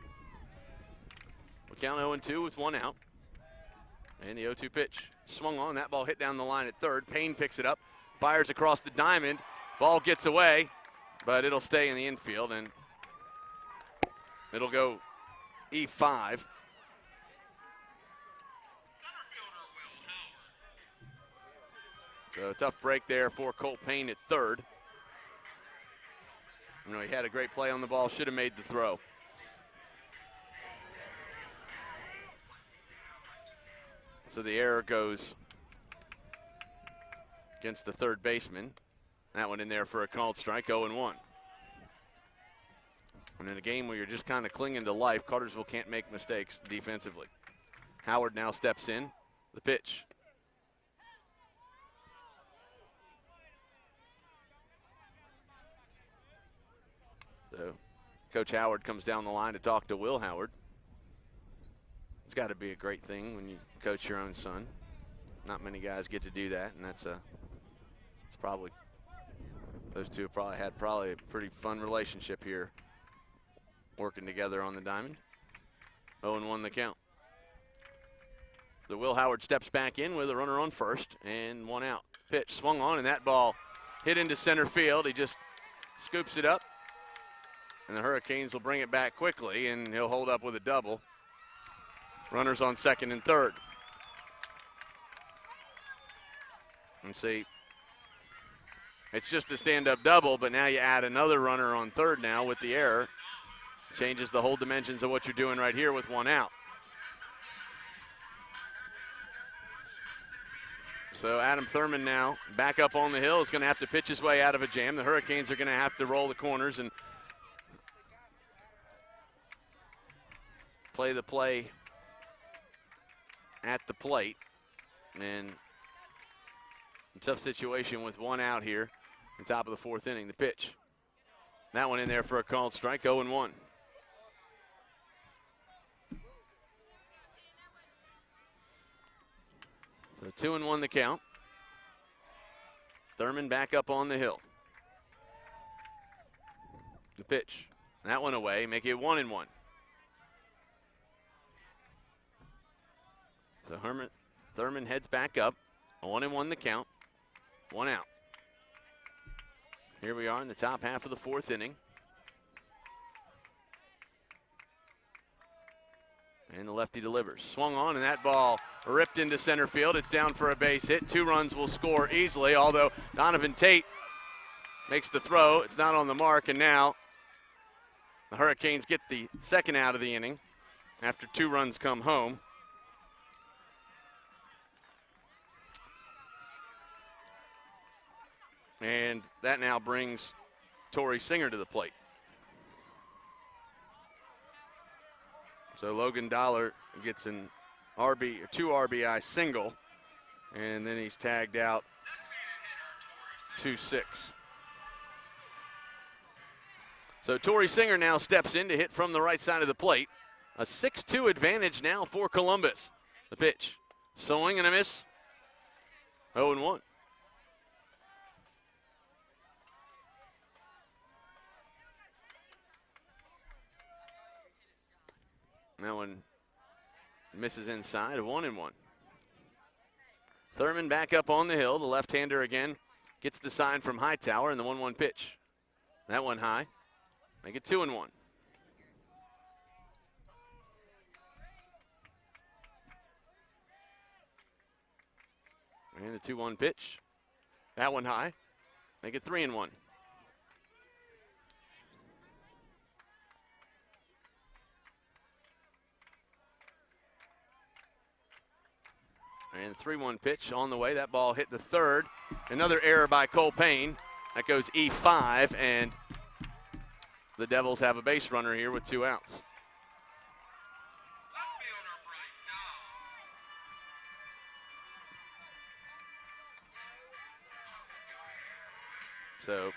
We'll count 0-2 with 1 out. And the 0-2 pitch. Swung on. That ball hit down the line at third. Payne picks it up. Fires across the diamond. Ball gets away, but it'll stay in the infield, and it'll go E5. So a tough break there for Colt Payne at third. You know, he had a great play on the ball, should have made the throw. So the error goes against the third baseman. That one in there for a called strike, 0-1. And in a game where you're just kind of clinging to life, Cartersville can't make mistakes defensively. Howard now steps in. The pitch. So Coach Howard comes down the line to talk to Will Howard. It's got to be a great thing when you coach your own son. Not many guys get to do that, and it's probably, those two have probably had a pretty fun relationship here working together on the diamond. 0-1 the count. The Will Howard steps back in with a runner on first and 1 out. Pitch swung on, and that ball hit into center field. He just scoops it up, and the Hurricanes will bring it back quickly, and he'll hold up with a double. Runners on second and third. And see, it's just a stand-up double, but now you add another runner on third now with the error. Changes the whole dimensions of what you're doing right here with 1 out. So Adam Thurman now back up on the hill is going to have to pitch his way out of a jam. The Hurricanes are going to have to roll the corners and play the play at the plate. And a tough situation with 1 out here, on top of the 4th inning. The pitch. That one in there for a called strike, 0-1. So 2-1 the count. Thurman back up on the hill. The pitch. That one away, make it 1-1. So Thurman heads back up. 1-1 the count. 1 out. Here we are in the top half of the 4th inning. And the lefty delivers. Swung on, and that ball ripped into center field. It's down for a base hit. 2 runs will score easily, although Donovan Tate makes the throw. It's not on the mark, and now the Hurricanes get the second out of the inning after 2 runs come home. And that now brings Torrey Singer to the plate. So Logan Dollar gets an 2 RBI single, and then he's tagged out 2-6. So Torrey Singer now steps in to hit from the right side of the plate. A 6-2 advantage now for Columbus. The pitch, swing and a miss, 0-1. That one misses inside, 1-1. Thurman back up on the hill. The left-hander again gets the sign from Hightower, and the 1-1 pitch. That one high. Make it 2-1. And the 2-1 pitch. That one high. Make it 3-1. And 3-1 pitch on the way. That ball hit the third. Another error by Cole Payne. That goes E5, and the Devils have a base runner here with 2 outs. So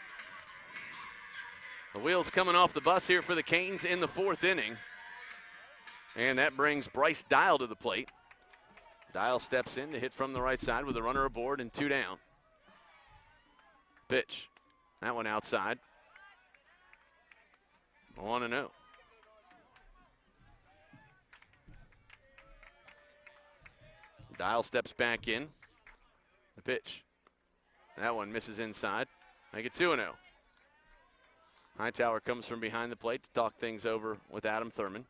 the wheels coming off the bus here for the Canes in the 4th inning. And that brings Bryce Dial to the plate. Dial steps in to hit from the right side with a runner aboard and 2 down. Pitch. That one outside. 1-0. Dial steps back in. The pitch. That one misses inside. Make it 2-0. Hightower comes from behind the plate to talk things over with Adam Thurman.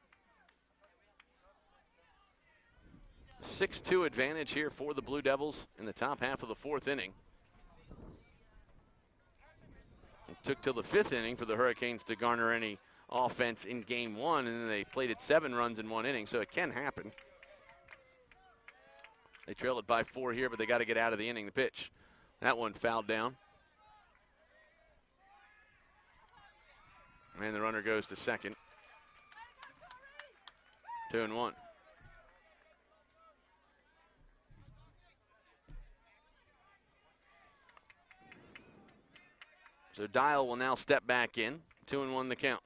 6-2 advantage here for the Blue Devils in the top half of the 4th inning. It took till the 5th inning for the Hurricanes to garner any offense in game 1, and then they played it 7 runs in 1 inning, so it can happen. They trail it by 4 here, but they got to get out of the inning. The pitch. That one fouled down. And the runner goes to second. 2-1. So Dial will now step back in. 2-1 the count.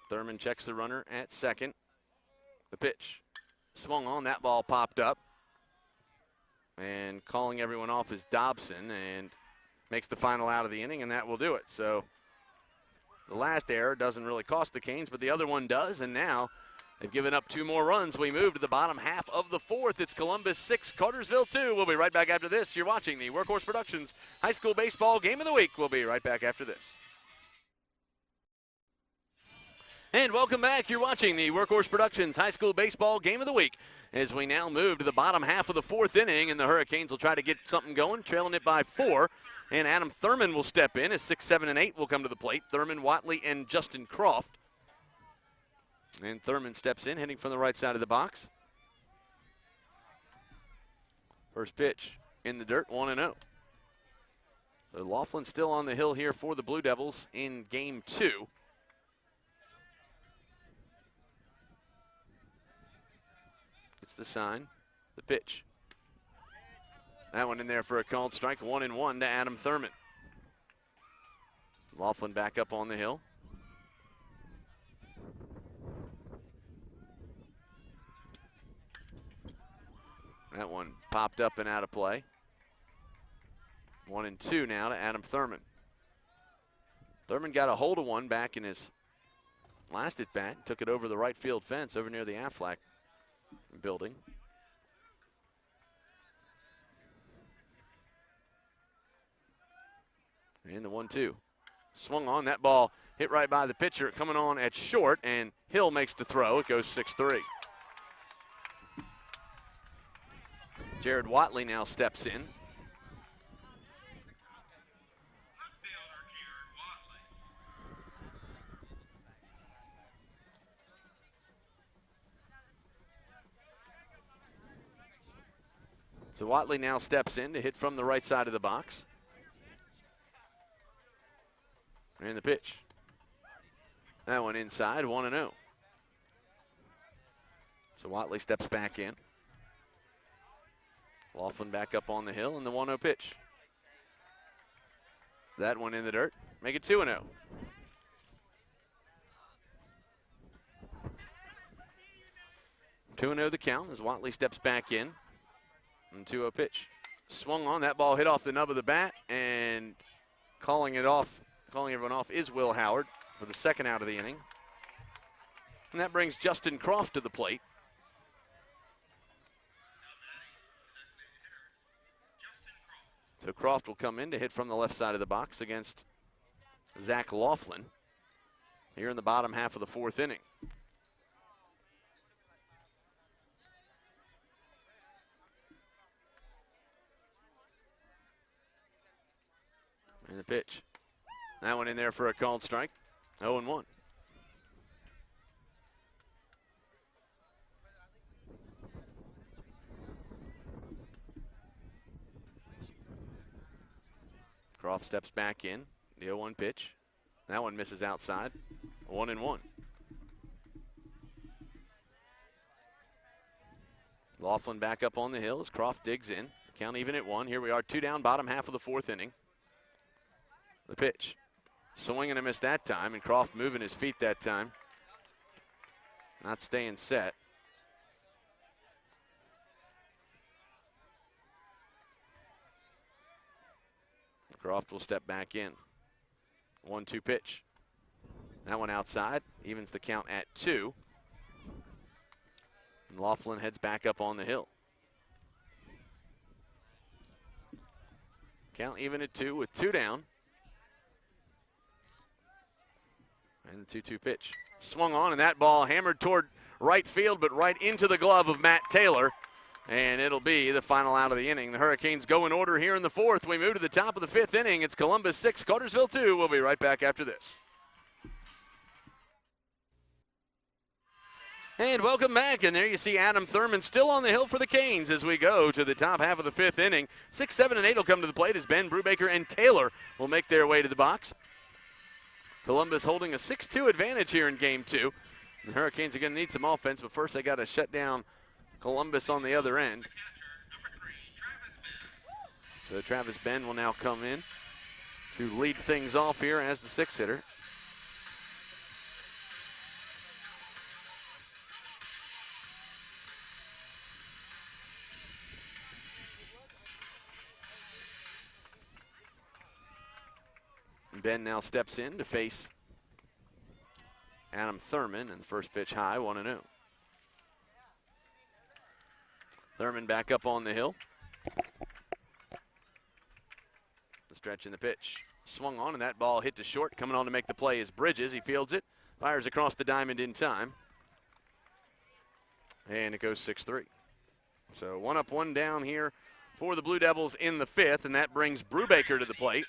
Thurman checks the runner at second. The pitch. Swung on, that ball popped up. And calling everyone off is Dobson, and makes the final out of the inning, and that will do it. So the last error doesn't really cost the Canes, but the other one does, and now they've given up 2 more runs. We move to the bottom half of the 4th. It's Columbus 6, Cartersville 2. We'll be right back after this. You're watching the Workhorse Productions High School Baseball Game of the Week. We'll be right back after this. And welcome back. You're watching the Workhorse Productions High School Baseball Game of the Week as we now move to the bottom half of the 4th inning, and the Hurricanes will try to get something going, trailing it by 4. And Adam Thurman will step in as 6, 7, and 8 will come to the plate. Thurman, Watley, and Justin Croft. And Thurman steps in, hitting from the right side of the box. First pitch in the dirt, 1-0. So Laughlin still on the hill here for the Blue Devils in game 2. It's the sign, the pitch. That one in there for a called strike, 1-1 to Adam Thurman. Laughlin back up on the hill. That one popped up and out of play. 1-2 now to Adam Thurman. Thurman got a hold of one back in his last at bat. Took it over the right field fence over near the Aflac building. And the 1-2. Swung on. That ball hit right by the pitcher. Coming on at short, and Hill makes the throw. It goes 6-3. Jared Watley now steps in. So Watley now steps in to hit from the right side of the box. And the pitch. That one inside, 1-0. So Watley steps back in. Laughlin back up on the hill, and the 1-0 pitch. That one in the dirt. Make it 2-0. Two 2-0 the count as Watley steps back in. And 2-0 pitch. Swung on. That ball hit off the nub of the bat, and calling everyone off is Will Howard for the second out of the inning. And that brings Justin Croft to the plate. So Croft will come in to hit from the left side of the box against Zach Laughlin here in the bottom half of the fourth inning. And the pitch. That one in there for a called strike. 0-1. Croft steps back in. The 0-1 pitch. That one misses outside. 1-1. Laughlin back up on the hill as Croft digs in. Count even at 1. Here we are, 2 down, bottom half of the fourth inning. The pitch. Swing and a miss that time, and Croft moving his feet that time. Not staying set. Croft will step back in. 1-2 pitch. That one outside. Evens the count at 2. And Laughlin heads back up on the hill. Count even at 2 with 2 down. And the 2-2 pitch. Swung on, and that ball hammered toward right field, but right into the glove of Matt Taylor. And it'll be the final out of the inning. The Hurricanes go in order here in the fourth. We move to the top of the fifth inning. It's Columbus 6, Cartersville 2. We'll be right back after this. And welcome back. And there you see Adam Thurman still on the hill for the Canes as we go to the top half of the fifth inning. 6, 7, and 8 will come to the plate as Ben, Brubaker, and Taylor will make their way to the box. Columbus holding a 6-2 advantage here in game 2. The Hurricanes are going to need some offense, but first they got to shut down Columbus on the other end. So Travis Ben will now come in to lead things off here as the 6th hitter. Ben now steps in to face Adam Thurman, and the first pitch high, 1-0. Thurman back up on the hill. The stretch in the pitch. Swung on, and that ball hit to short. Coming on to make the play is Bridges. He fields it. Fires across the diamond in time. And it goes 6-3. So 1 up, 1 down here for the Blue Devils in the fifth, and that brings Brubaker to the plate.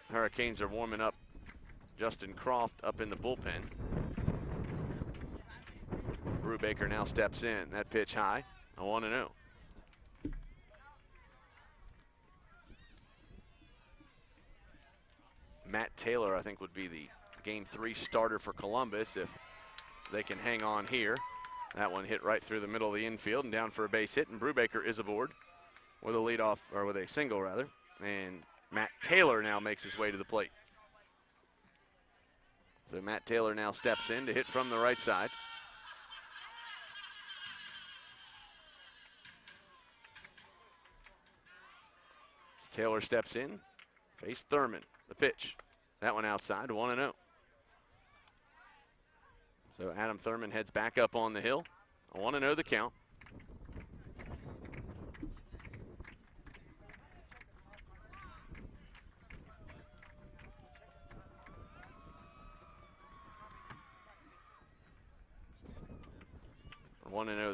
Hurricanes are warming up Justin Croft up in the bullpen. Brubaker now steps in. That pitch high, a 1-0. Matt Taylor, I think, would be the Game 3 starter for Columbus if they can hang on here. That one hit right through the middle of the infield and down for a base hit, and Brubaker is aboard with a leadoff, or with a single rather, and Matt Taylor now makes his way to the plate. So Matt Taylor now steps in to hit from the right side. Taylor steps in, face Thurman, the pitch. That one outside, 1-0. So Adam Thurman heads back up on the hill. 1-0 the count.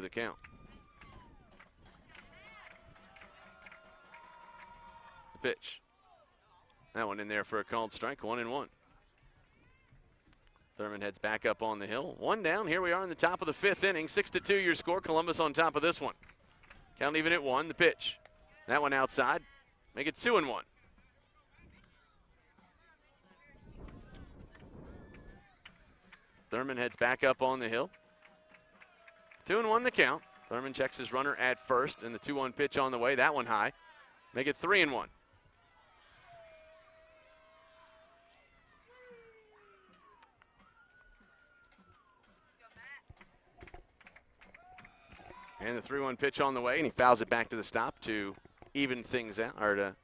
The count. The pitch. That one in there for a called strike, 1-1. Thurman heads back up on the hill. One down. Here we are in the top of the 5th inning. 6-2 your score. Columbus on top of this one. Count even at 1. The pitch. That one outside. Make it 2-1. Thurman heads back up on the hill. 2-1 the count. Thurman checks his runner at first, and the 2-1 pitch on the way. That one high. Make it 3-1. And the 3-1 pitch on the way, and he fouls it back to the stop to even things out, or to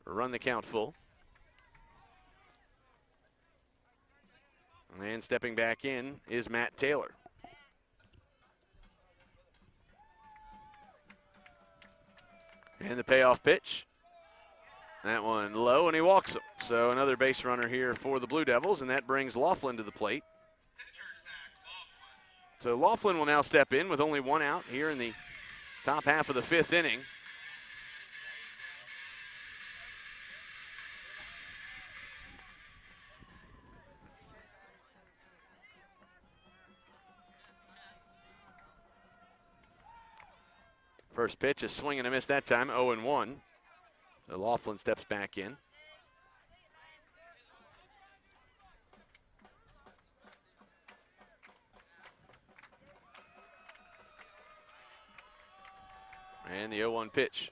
run the count full. And stepping back in is Matt Taylor. And the payoff pitch. That one low, and he walks him. So another base runner here for the Blue Devils, and that brings Laughlin to the plate. So Laughlin will now step in with only 1 out here in the top half of the 5th inning. First pitch, a swing and a miss that time, 0-1. So Laughlin steps back in. And the 0-1 pitch.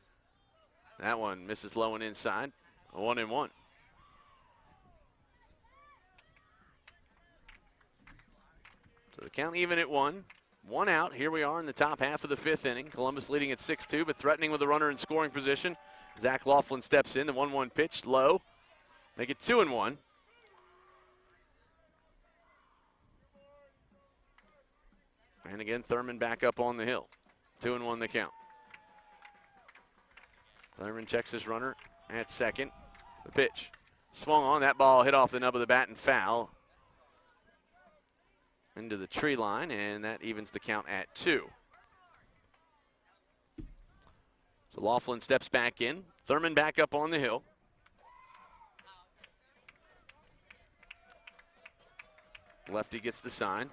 That one misses low and inside, 1-1. So the count even at 1. 1 out. Here we are in the top half of the 5th inning. Columbus leading at 6-2, but threatening with a runner in scoring position. Zach Laughlin steps in. The 1-1 pitch, low. Make it 2-1. And again, Thurman back up on the hill. 2-1 the count. Thurman checks his runner at second. The pitch. Swung on. That ball hit off the nub of the bat and foul into the tree line, and that evens the count at 2. So Laughlin steps back in. Thurman back up on the hill. Lefty gets the sign.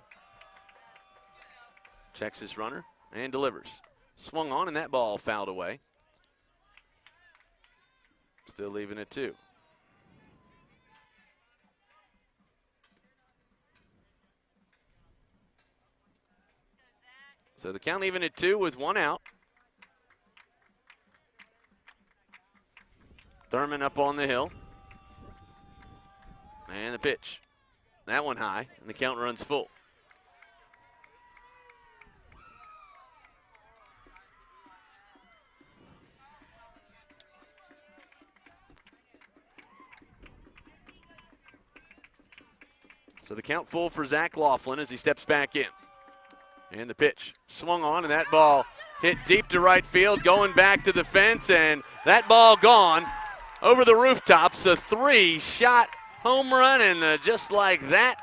Checks his runner and delivers. Swung on, and that ball fouled away. Still leaving it 2. So the count even at 2 with 1 out. Thurman up on the hill. And the pitch. That one high, and the count runs full. So the count full for Zach Laughlin as he steps back in. And the pitch swung on, and that ball hit deep to right field, going back to the fence, and that ball gone over the rooftops. A 3-shot home run, and just like that,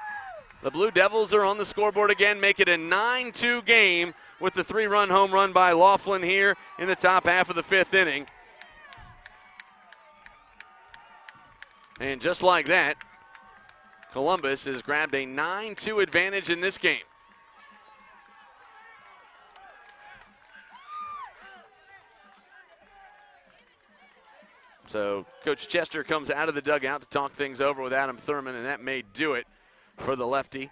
the Blue Devils are on the scoreboard again, make it a 9-2 game with the 3-run home run by Laughlin here in the top half of the 5th inning. And just like that, Columbus has grabbed a 9-2 advantage in this game. So Coach Chester comes out of the dugout to talk things over with Adam Thurman, and that may do it for the lefty.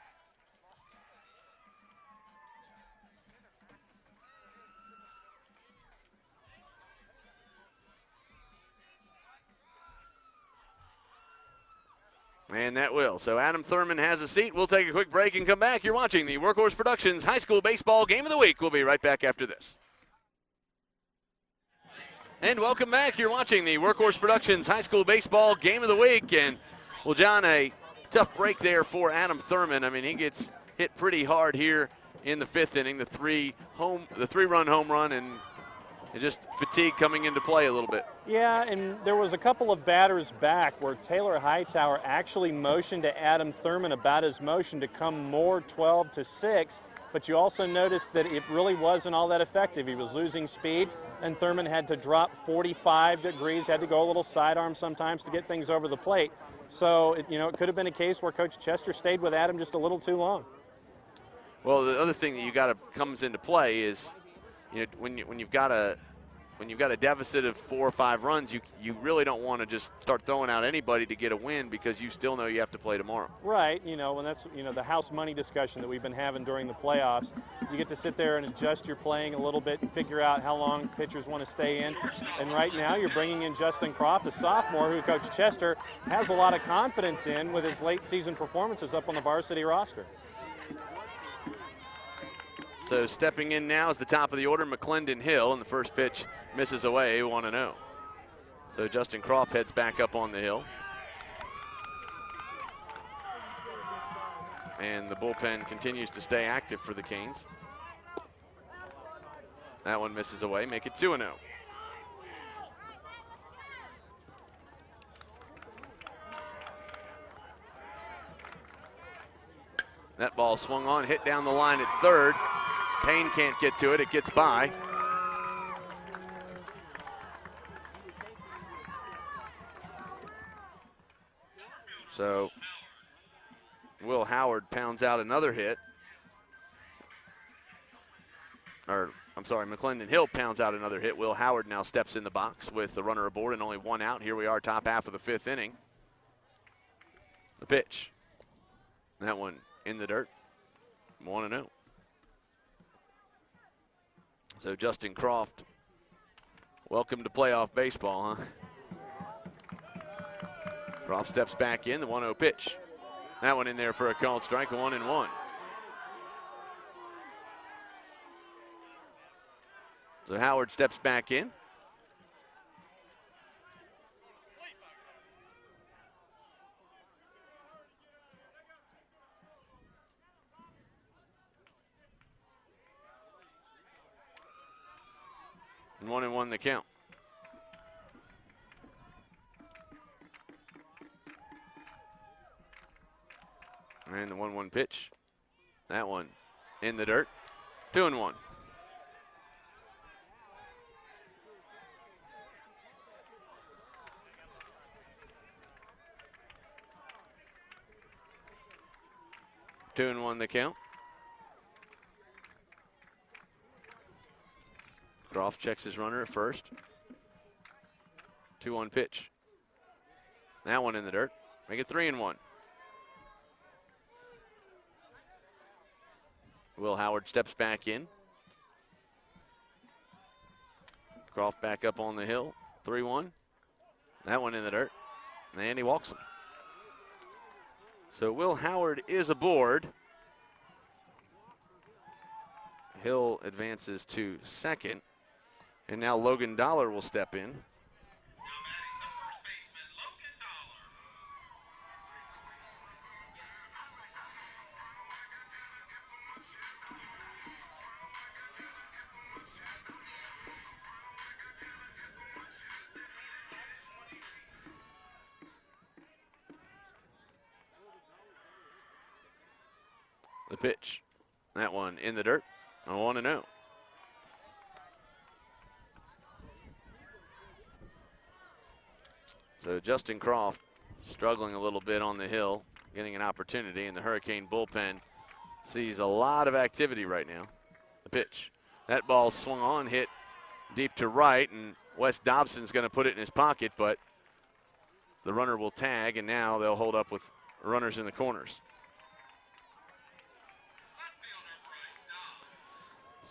And that will. So Adam Thurman has a seat. We'll take a quick break and come back. You're watching the Workhorse Productions High School Baseball Game of the Week. We'll be right back after this. And welcome back. You're watching the Workhorse Productions High School Baseball Game of the Week. And, well, John, a tough break there for Adam Thurman. I mean, he gets hit pretty hard here in the fifth inning, the three-run home run, and just fatigue coming into play a little bit. Yeah, and there was a couple of batters back where Taylor Hightower actually motioned to Adam Thurman about his motion to come more 12-6, but you also noticed that it really wasn't all that effective. He was losing speed, and Thurman had to drop 45 degrees, had to go a little sidearm sometimes to get things over the plate. So, it could have been a case where Coach Chester stayed with Adam just a little too long. Well, the other thing that comes into play is, when you've got a deficit of 4 or 5 runs, you really don't want to just start throwing out anybody to get a win because you still know you have to play tomorrow. Right, and that's the house money discussion that we've been having during the playoffs. You get to sit there and adjust your playing a little bit and figure out how long pitchers want to stay in. And right now you're bringing in Justin Croft, a sophomore who Coach Chester has a lot of confidence in with his late season performances up on the varsity roster. So stepping in now is the top of the order, McClendon Hill, and the first pitch misses away, 1-0. So Justin Croft heads back up on the hill. And the bullpen continues to stay active for the Canes. That one misses away, make it 2-0. That ball swung on, hit down the line at third. Payne can't get to it, it gets by. So Will Howard pounds out another hit. McClendon Hill pounds out another hit. Will Howard now steps in the box with the runner aboard and only 1 out. Here we are, top half of the 5th inning. The pitch. That one in the dirt. 1-0. So Justin Croft, welcome to playoff baseball, huh? Croft steps back in, the 1-0 pitch. That one in there for a called strike, 1-1. So Howard steps back in. And 1-1 the count. And the 1-1 pitch. That one in the dirt. 2-1. Two and 1 the count. Croft checks his runner at first. 2-1 pitch. That one in the dirt. Make it 3-1. Will Howard steps back in. Croft back up on the hill. 3-1. That one in the dirt. And he walks him. So Will Howard is aboard. Hill advances to second. And now Logan Dollar will step in. The pitch. That one in the dirt. 1-0. So Justin Croft struggling a little bit on the hill, getting an opportunity, and the Hurricane bullpen sees a lot of activity right now. The pitch. That ball swung on, hit deep to right, and Wes Dobson's going to put it in his pocket, but the runner will tag, and now they'll hold up with runners in the corners.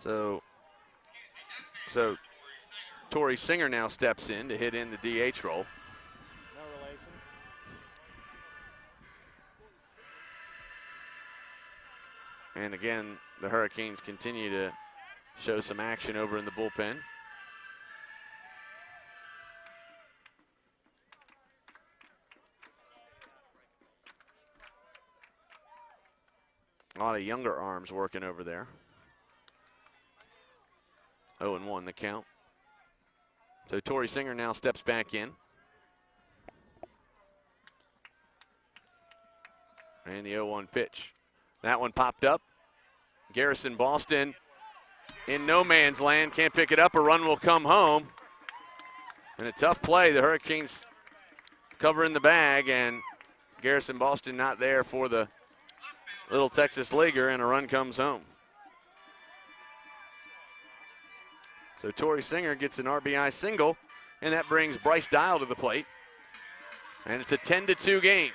So Torrey Singer now steps in to hit in the DH role. No relation. And again, the Hurricanes continue to show some action over in the bullpen. A lot of younger arms working over there. 0-1 the count. So Tori Singer now steps back in. And the 0-1 pitch. That one popped up. Garrison Boston in no man's land, can't pick it up. A run will come home. And a tough play. The Hurricanes covering the bag, and Garrison Boston not there for the Little Texas Leaguer, and a run comes home. So Tori Singer gets an RBI single, and that brings Bryce Dial to the plate. And it's a 10-2 game.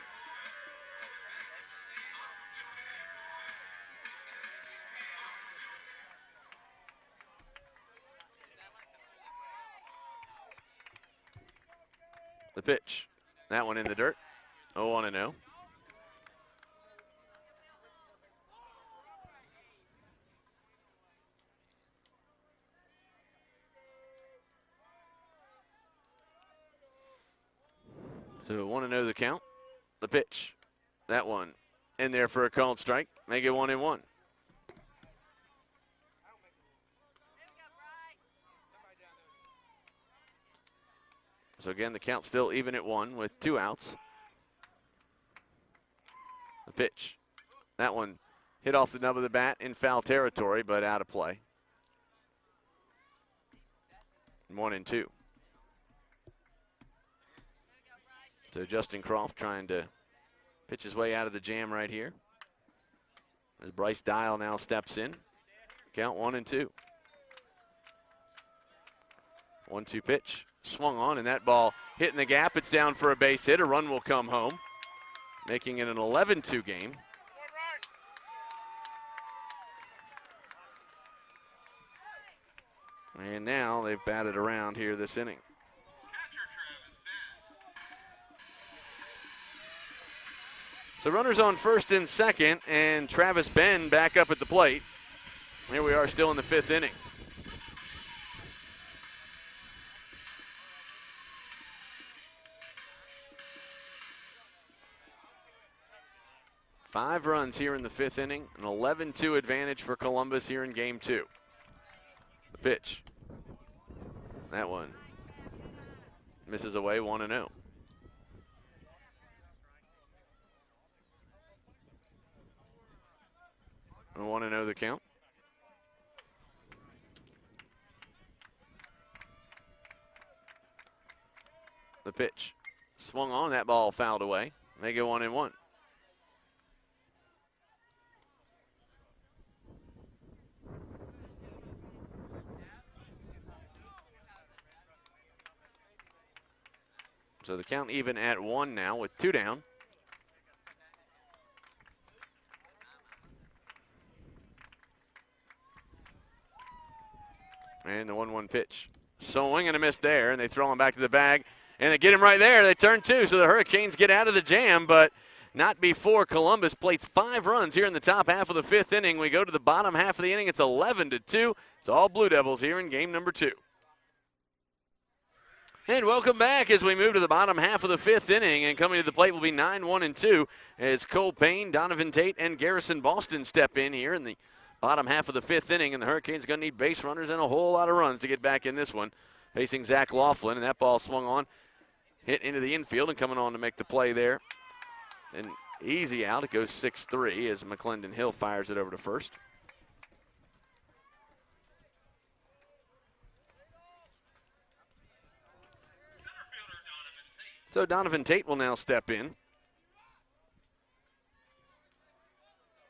The pitch. That one in the dirt. 0-1-0. So 1-0 the count. The pitch. That one in there for a called strike. Make it 1-1. So again, the count still even at 1 with 2 outs. The pitch. That one hit off the nub of the bat in foul territory, but out of play. 1-2. So Justin Croft trying to pitch his way out of the jam right here. As Bryce Dial now steps in. Count 1-2. 1-2 pitch. Swung on, and that ball hit in the gap. It's down for a base hit. A run will come home, making it an 11-2 game. And now they've batted around here this inning. So runners on first and second, and Travis Benn back up at the plate. Here we are still in the 5th inning. Five runs here in the 5th inning, an 11-2 advantage for Columbus here in game 2. The pitch. That one misses away, 1-0. And 1-0 the count. The pitch. Swung on, that ball fouled away. Make it 1-1. So the count even at 1 now with 2 down. And the 1-1 pitch. Swing and a miss there, and they throw him back to the bag. And they get him right there. They turn 2, so the Hurricanes get out of the jam, but not before Columbus plates 5 runs here in the top half of the 5th inning. We go to the bottom half of the inning. It's 11-2. It's all Blue Devils here in game number 2. And welcome back as we move to the bottom half of the 5th inning. And coming to the plate will be 9-1-2 as Cole Payne, Donovan Tate, and Garrison Boston step in here in the bottom half of the 5th inning. And the Hurricanes are going to need base runners and a whole lot of runs to get back in this one. Facing Zach Laughlin, and that ball swung on, hit into the infield, and coming on to make the play there. An easy out. It goes 6-3 as McClendon Hill fires it over to first. So Donovan Tate will now step in.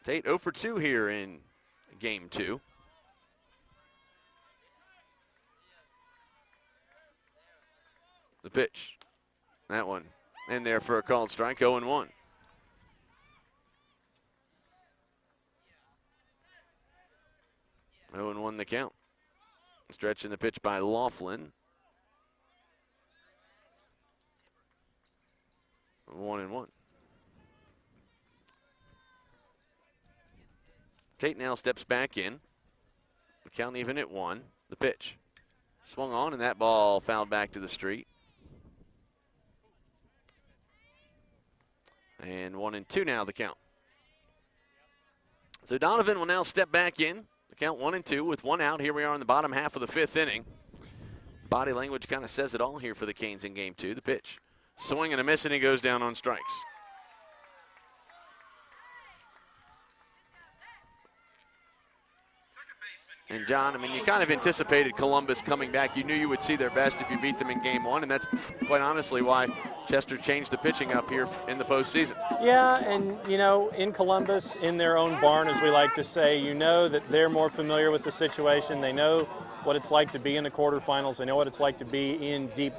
Tate 0 for 2 here in game 2. The pitch. That one in there for a called strike, 0-1. Oh, and 1 the count. Stretching the pitch by Laughlin. 1-1. Tate now steps back in. The count even at 1. The pitch. Swung on, and that ball fouled back to the street. And 1-2 now the count. So Donovan will now step back in. The count 1-2 with 1 out. Here we are in the bottom half of the 5th inning. Body language kind of says it all here for the Canes in game 2. The pitch. Swing and a miss, and he goes down on strikes. And John, I mean, you kind of anticipated Columbus coming back. You knew you would see their best if you beat them in game 1, and that's quite honestly why Chester changed the pitching up here in the postseason. Yeah, and you know, in Columbus, in their own barn, as we like to say, you know that they're more familiar with the situation. They know what it's like to be in the quarterfinals. They know what it's like to be in deep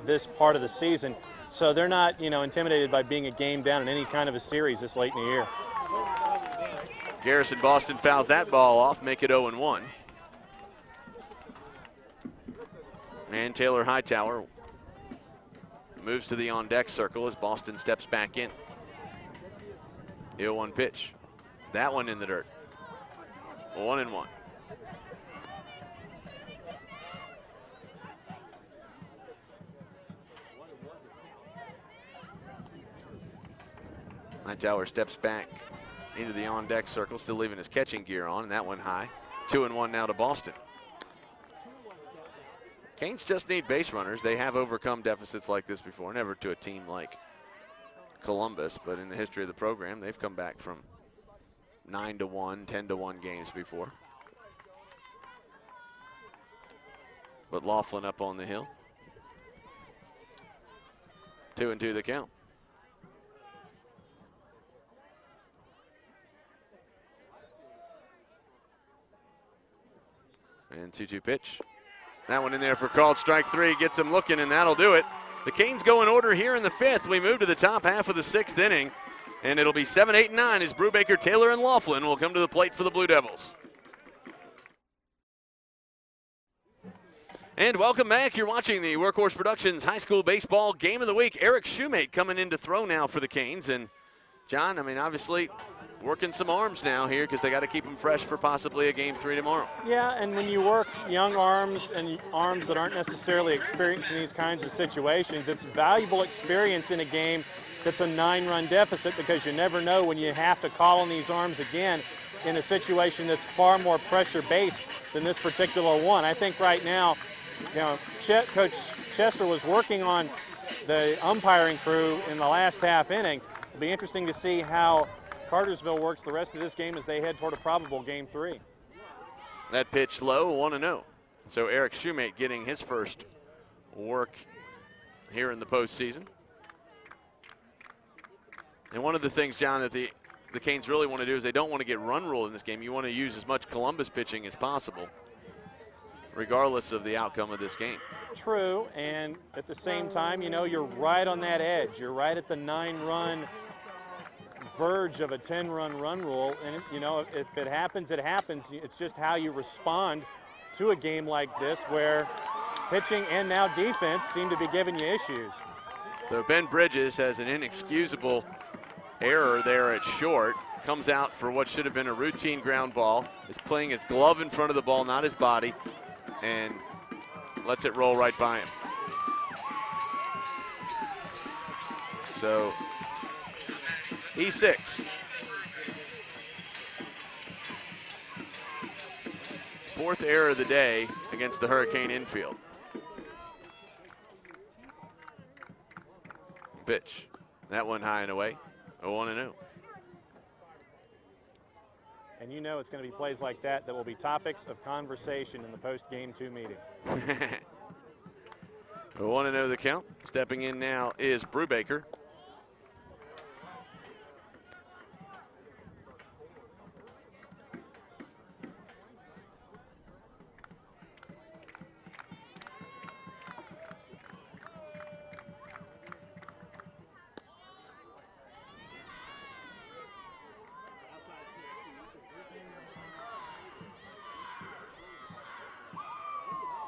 this part of the season. So they're not, you know, intimidated by being a game down in any kind of a series this late in the year. Garrison Boston fouls that ball off, make it 0-1. And Taylor Hightower moves to the on-deck circle as Boston steps back in. The 0-1 pitch. That one in the dirt. 1-1. Hightower steps back into the on-deck circle, still leaving his catching gear on, and that one high. 2-1 now to Boston. Canes just need base runners. They have overcome deficits like this before, never to a team like Columbus, but in the history of the program, they've come back from 9-1, 10-1 games before. But Laughlin up on the hill. 2-2 the count. And 2-2 pitch. That one in there for called strike 3. Gets him looking, and that'll do it. The Canes go in order here in the 5th. We move to the top half of the 6th inning, and it'll be 7, 8, and 9 as Brubaker, Taylor, and Laughlin will come to the plate for the Blue Devils. And welcome back. You're watching the Workhorse Productions High School Baseball Game of the Week. Eric Shoemate coming in to throw now for the Canes. And, John, I mean, obviously working some arms now here because they got to keep them fresh for possibly a Game 3 tomorrow. Yeah, and when you work young arms and arms that aren't necessarily experienced in these kinds of situations, it's valuable experience in a game that's a 9-run deficit because you never know when you have to call on these arms again in a situation that's far more pressure-based than this particular one. I think right now, you know, Coach Chester was working on the umpiring crew in the last half inning. It'll be interesting to see how Cartersville works the rest of this game as they head toward a probable Game 3. That pitch low, 1-0. So Eric Shoemate getting his first work here in the postseason. And one of the things, John, that the Canes really want to do is they don't want to get run ruled in this game. You want to use as much Columbus pitching as possible, regardless of the outcome of this game. True, and at the same time, you know, you're right on that edge. You're right at the 9-run verge of a 10-run run rule, and you know, if it happens, it happens. It's just how you respond to a game like this where pitching and now defense seem to be giving you issues. So Ben Bridges has an inexcusable error there at short. Comes out for what should have been a routine ground ball. Is playing his glove in front of the ball, not his body, and lets it roll right by him. So he's 6. Fourth error of the day against the Hurricane infield. Pitch. That one high and away. 0-1-0. And you know it's going to be plays like that that will be topics of conversation in the post-Game 2 meeting. 1-0 the count. Stepping in now is Brubaker.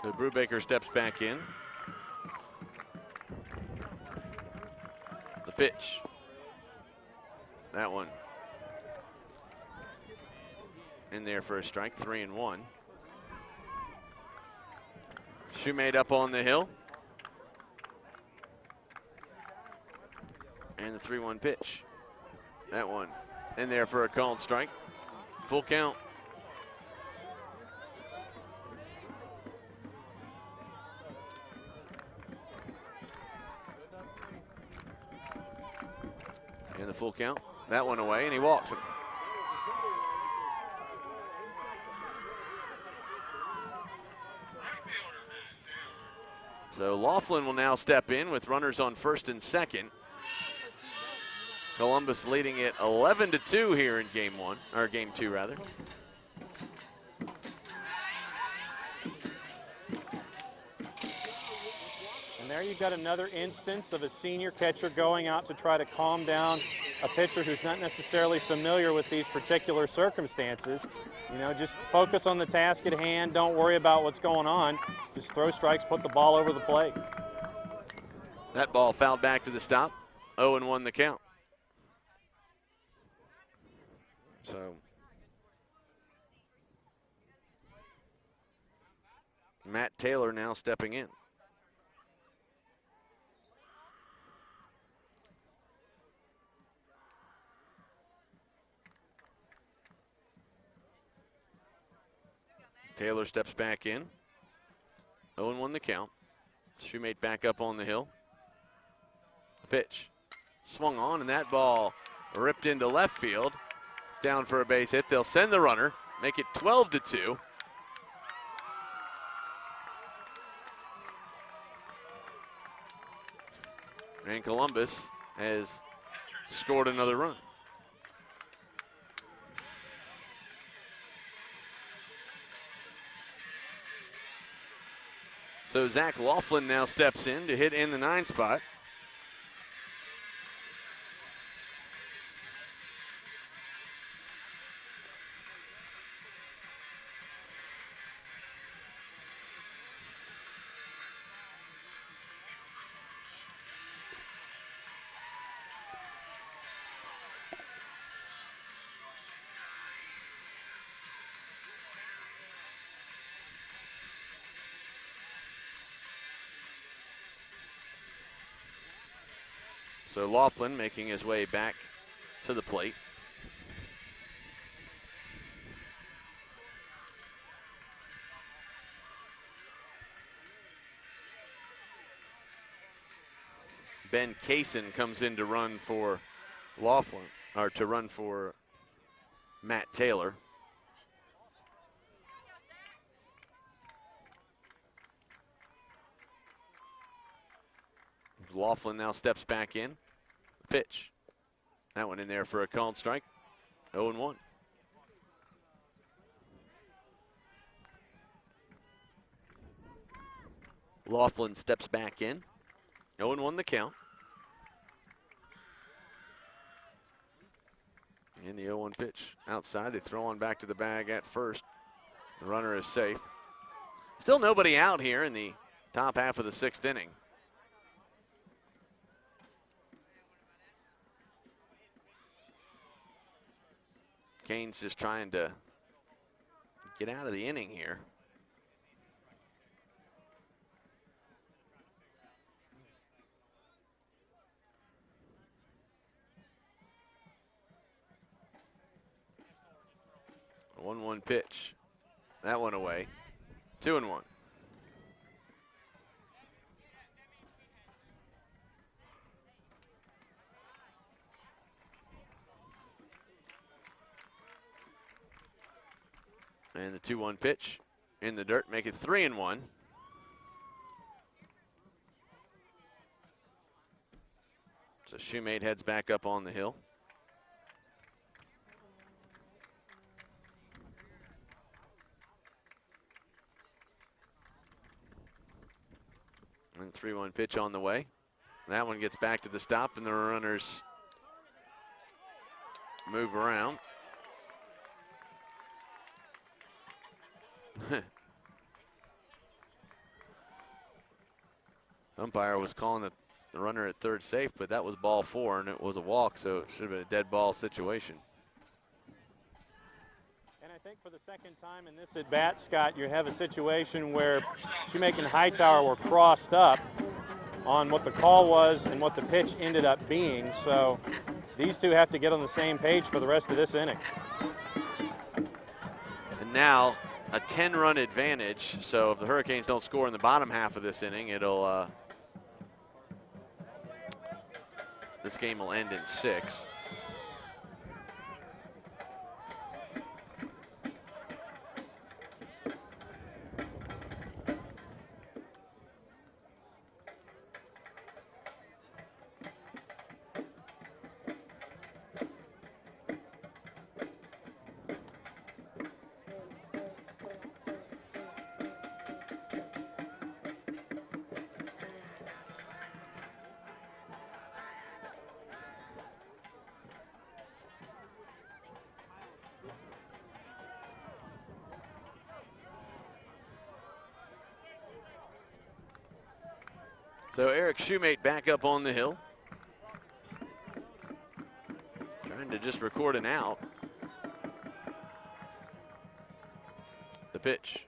So Brubaker steps back in. The pitch. That one in there for a strike, 3-1. Shoemate up on the hill. And the 3-1 pitch. That one in there for a called strike. Full count. And the full count. That one away, and he walks him. So Laughlin will now step in with runners on first and second. Columbus leading it 11-2 here in game two rather. And there you've got another instance of a senior catcher going out to try to calm down a pitcher who's not necessarily familiar with these particular circumstances. You know, just focus on the task at hand. Don't worry about what's going on. Just throw strikes, put the ball over the plate. That ball fouled back to the stop. 0-1 the count. So Matt Taylor now stepping in. Taylor steps back in. 0-1 the count. Shoemate back up on the hill. Pitch. Swung on, and that ball ripped into left field. It's down for a base hit. They'll send the runner, make it 12-2. And Columbus has scored another run. So Zach Laughlin now steps in to hit in the 9 spot. So Laughlin making his way back to the plate. Ben Kaysen comes in to run for Laughlin, or to run for Matt Taylor. Laughlin now steps back in. Pitch. That one in there for a called strike. 0-1. Laughlin steps back in. 0-1 the count. And the 0-1 pitch outside. They throw on back to the bag at first. The runner is safe. Still nobody out here in the top half of the 6th inning. Kane's just trying to get out of the inning here. A 1-1 pitch. That one away. 2-1. And the 2-1 pitch in the dirt, make it 3-1. So Shoemate heads back up on the hill. And 3-1 pitch on the way. That one gets back to the stop, and the runners move around. Umpire was calling the runner at third safe, but that was ball 4, and it was a walk, so it should have been a dead ball situation. think for the second time in this at bat, Scott, you have a situation where Shoemake and Hightower were crossed up on what the call was and what the pitch ended up being. So these two have to get on the same page for the rest of this inning. And now a 10-run advantage. So if the Hurricanes don't score in the bottom half of this inning, it'll this game will end in 6. So Eric Shoemate back up on the hill. Trying to just record an out. The pitch.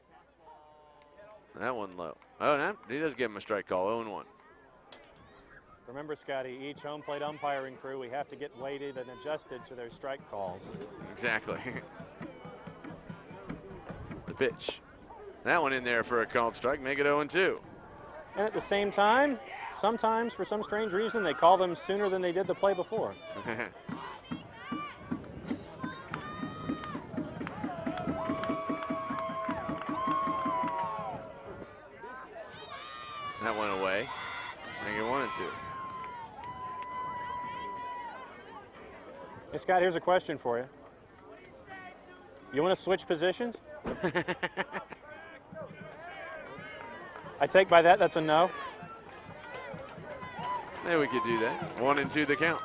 That one low. Oh, no, he does give him a strike call, 0-1. Remember, Scotty, each home plate umpiring crew, we have to get weighted and adjusted to their strike calls. Exactly. The pitch. That one in there for a called strike, make it 0-2. And at the same time, sometimes, for some strange reason, they call them sooner than they did the play before. That went away. Make it 1-2. Hey, Scott, here's a question for you. You want to switch positions? I take by that's a no. Maybe we could do that. 1-2 the count.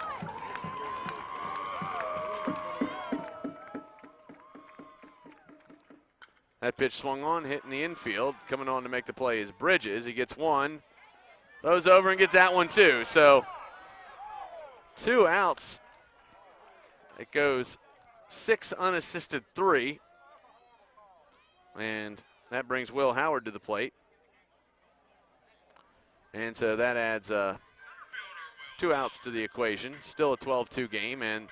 That pitch swung on, hitting the infield. Coming on to make the play is Bridges. He gets one, throws over and gets that one too. So 2 outs. It goes 6 unassisted 3. And that brings Will Howard to the plate. And so that adds 2 outs to the equation. Still a 12-2 game, and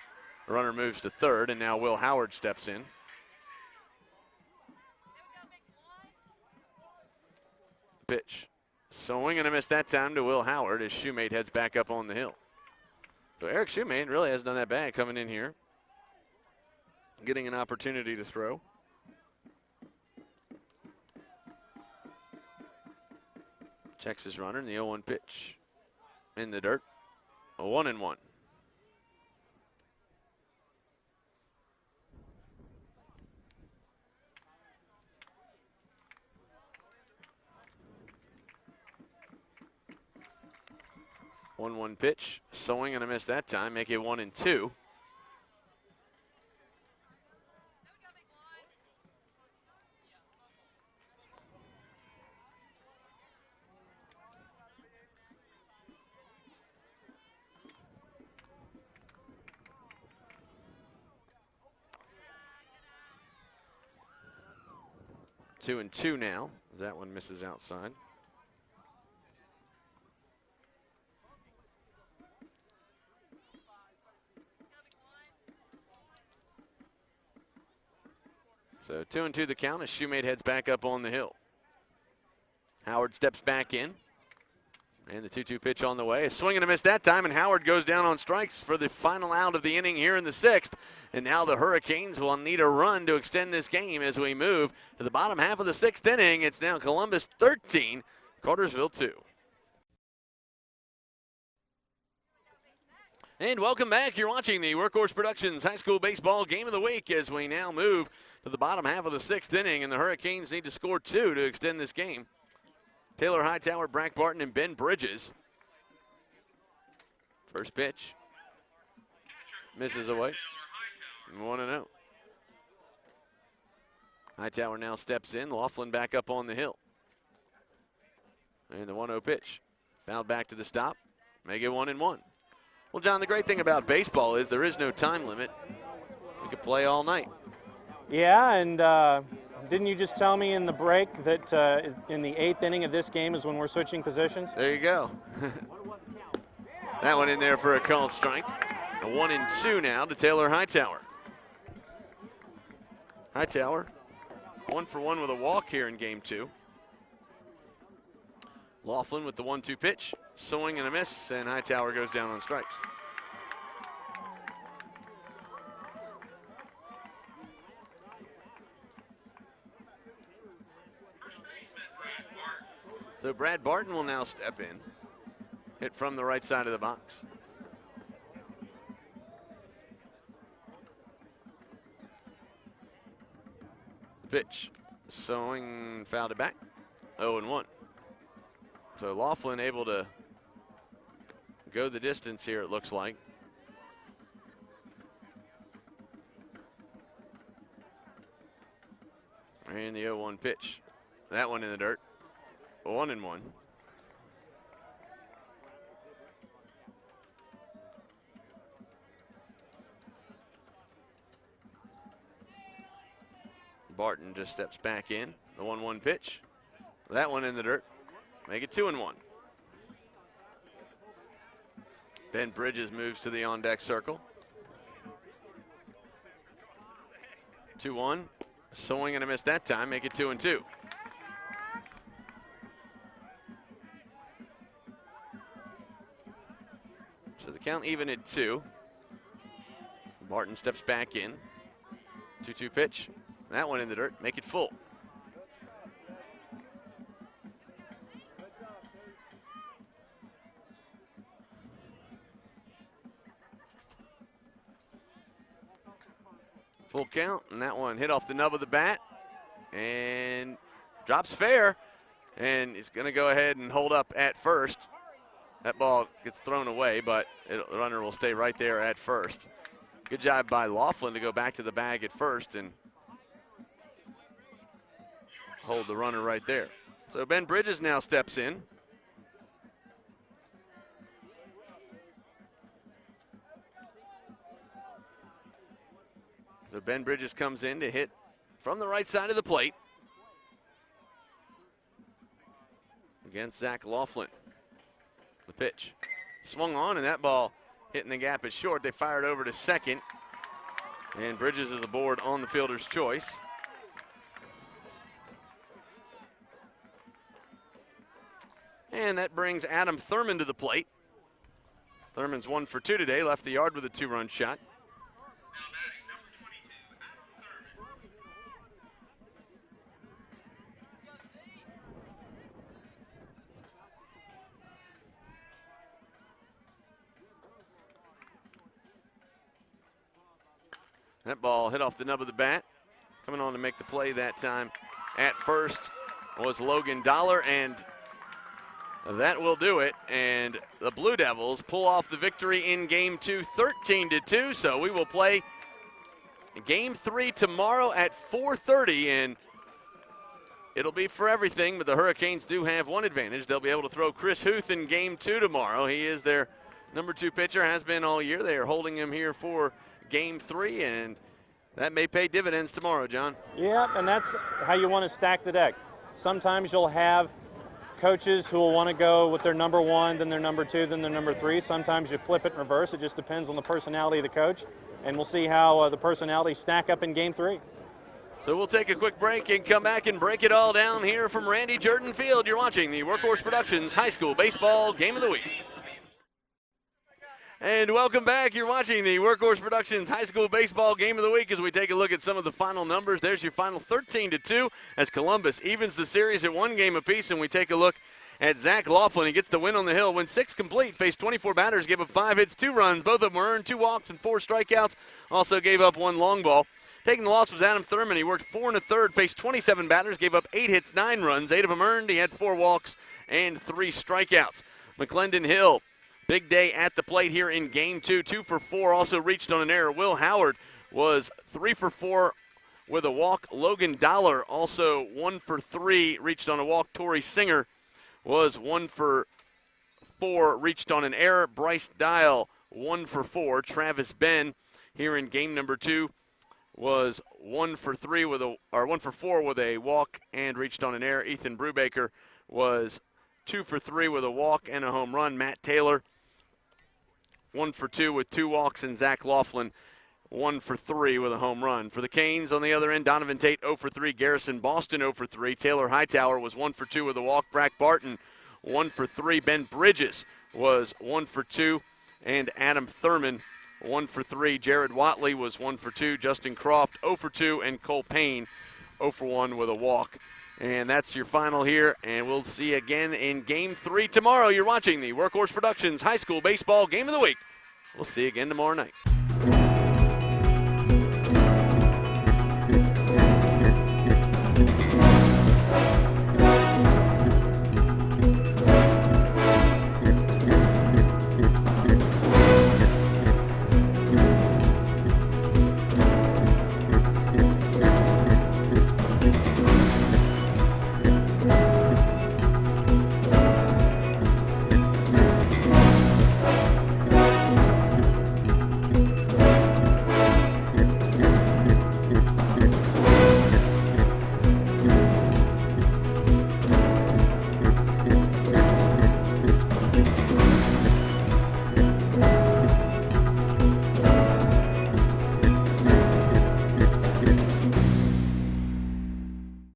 the runner moves to third, and now Will Howard steps in. Pitch. Swing and a miss that time to Will Howard as Shoemate heads back up on the hill. So Eric Shoemate really hasn't done that bad coming in here, getting an opportunity to throw. Checks his runner, and the 0-1 pitch in the dirt. A 1-1. One pitch, swing and a miss that time, make it 1-2. Two and two now, as that one misses outside. So 2-2 the count as Shoemate heads back up on the hill. Howard steps back in. And the 2-2 pitch on the way. A swing and a miss that time, and Howard goes down on strikes for the final out of the inning here in the 6th. And now the Hurricanes will need a run to extend this game as we move to the bottom half of the 6th inning. It's now Columbus 13, Cartersville 2. And welcome back. You're watching the Workhorse Productions High School Baseball Game of the Week as we now move to the bottom half of the 6th inning, and the Hurricanes need to score 2 to extend this game. Taylor Hightower, Brack Barton, and Ben Bridges. First pitch. Misses away. 1-0. Hightower now steps in. Laughlin back up on the hill. And the 1-0 pitch. Fouled back to the stop. Make it 1-1. Well, John, the great thing about baseball is there is no time limit. We could play all night. Yeah, and didn't you just tell me in the break that in the 8th inning of this game is when we're switching positions? There you go. That one in there for a called strike. A 1-2 now to Taylor Hightower. Hightower, 1 for 1 with a walk here in game 2. Laughlin with the 1-2 pitch, swing and a miss, and Hightower goes down on strikes. So Brad Barton will now step in, hit from the right side of the box. Pitch, swing, fouled it back, 0-1. So Laughlin able to go the distance here, it looks like. And the 0-1 pitch. That one in the dirt, 1-1. Barton just steps back in, the 1-1 pitch. That one in the dirt, make it 2-1. Ben Bridges moves to the on-deck circle. 2-1, swing and a miss that time, make it 2-2. So the count even at 2. Barton steps back in, 2-2 pitch. That one in the dirt, make it full. Full count, and that one hit off the nub of the bat and drops fair, and he's going to go ahead and hold up at first. That ball gets thrown away, but the runner will stay right there at first. Good job by Laughlin to go back to the bag at first and hold the runner right there. So Ben Bridges now steps in. So Ben Bridges comes in to hit from the right side of the plate against Zach Laughlin. The pitch swung on, and that ball hitting the gap is short. They fire it over to second, and Bridges is aboard on the fielder's choice. And that brings Adam Thurman to the plate. Thurman's 1 for 2 today, left the yard with a 2-run shot. That ball hit off the nub of the bat. Coming on to make the play that time at first was Logan Dollar, and that will do it. And the Blue Devils pull off the victory in Game 2, 13-2. So we will play Game 3 tomorrow at 4:30, and it'll be for everything, but the Hurricanes do have one advantage. They'll be able to throw Chris Huth in Game 2 tomorrow. He is their number 2 pitcher, has been all year. They are holding him here for Game 3, and that may pay dividends tomorrow, John. Yeah, and that's how you want to stack the deck. Sometimes you'll have coaches who will want to go with their number 1, then their number 2, then their number 3. Sometimes you flip it in reverse. It just depends on the personality of the coach, and we'll see how the personalities stack up in Game 3. So we'll take a quick break and come back and break it all down here from Randy Jordan Field. You're watching the Workhorse Productions High School Baseball Game of the Week. And welcome back. You're watching the Workhorse Productions High School Baseball Game of the Week as we take a look at some of the final numbers. There's your final 13-2 as Columbus evens the series at 1 game apiece, and we take a look at Zach Laughlin. He gets the win on the hill, went 6 complete, faced 24 batters, gave up 5 hits, 2 runs. Both of them were earned, 2 walks and 4 strikeouts. Also gave up 1 long ball. Taking the loss was Adam Thurman. He worked 4 1/3, faced 27 batters, gave up 8 hits, 9 runs. 8 of them earned. He had 4 walks and 3 strikeouts. McClendon Hill, big day at the plate here in Game 2. 2 for 4, also reached on an error. Will Howard was 3 for 4 with a walk. Logan Dollar also 1 for 3, reached on a walk. Torrey Singer was 1 for 4, reached on an error. Bryce Dial 1 for 4. Travis Ben here in game number 2 was 1 for 4 with a walk and reached on an error. Ethan Brubaker was 2 for 3 with a walk and a home run. Matt Taylor, 1 for 2 with 2 walks, and Zach Laughlin, 1 for 3 with a home run. For the Canes on the other end, Donovan Tate 0 for 3, Garrison Boston 0 for 3, Taylor Hightower was 1 for 2 with a walk, Brack Barton 1 for 3, Ben Bridges was 1 for 2, and Adam Thurman 1 for 3. Jared Watley was 1 for 2, Justin Croft 0 for 2, and Cole Payne 0 for 1 with a walk. And that's your final here, and we'll see you again in Game 3 tomorrow. You're watching the Workhorse Productions High School Baseball Game of the Week. We'll see you again tomorrow night.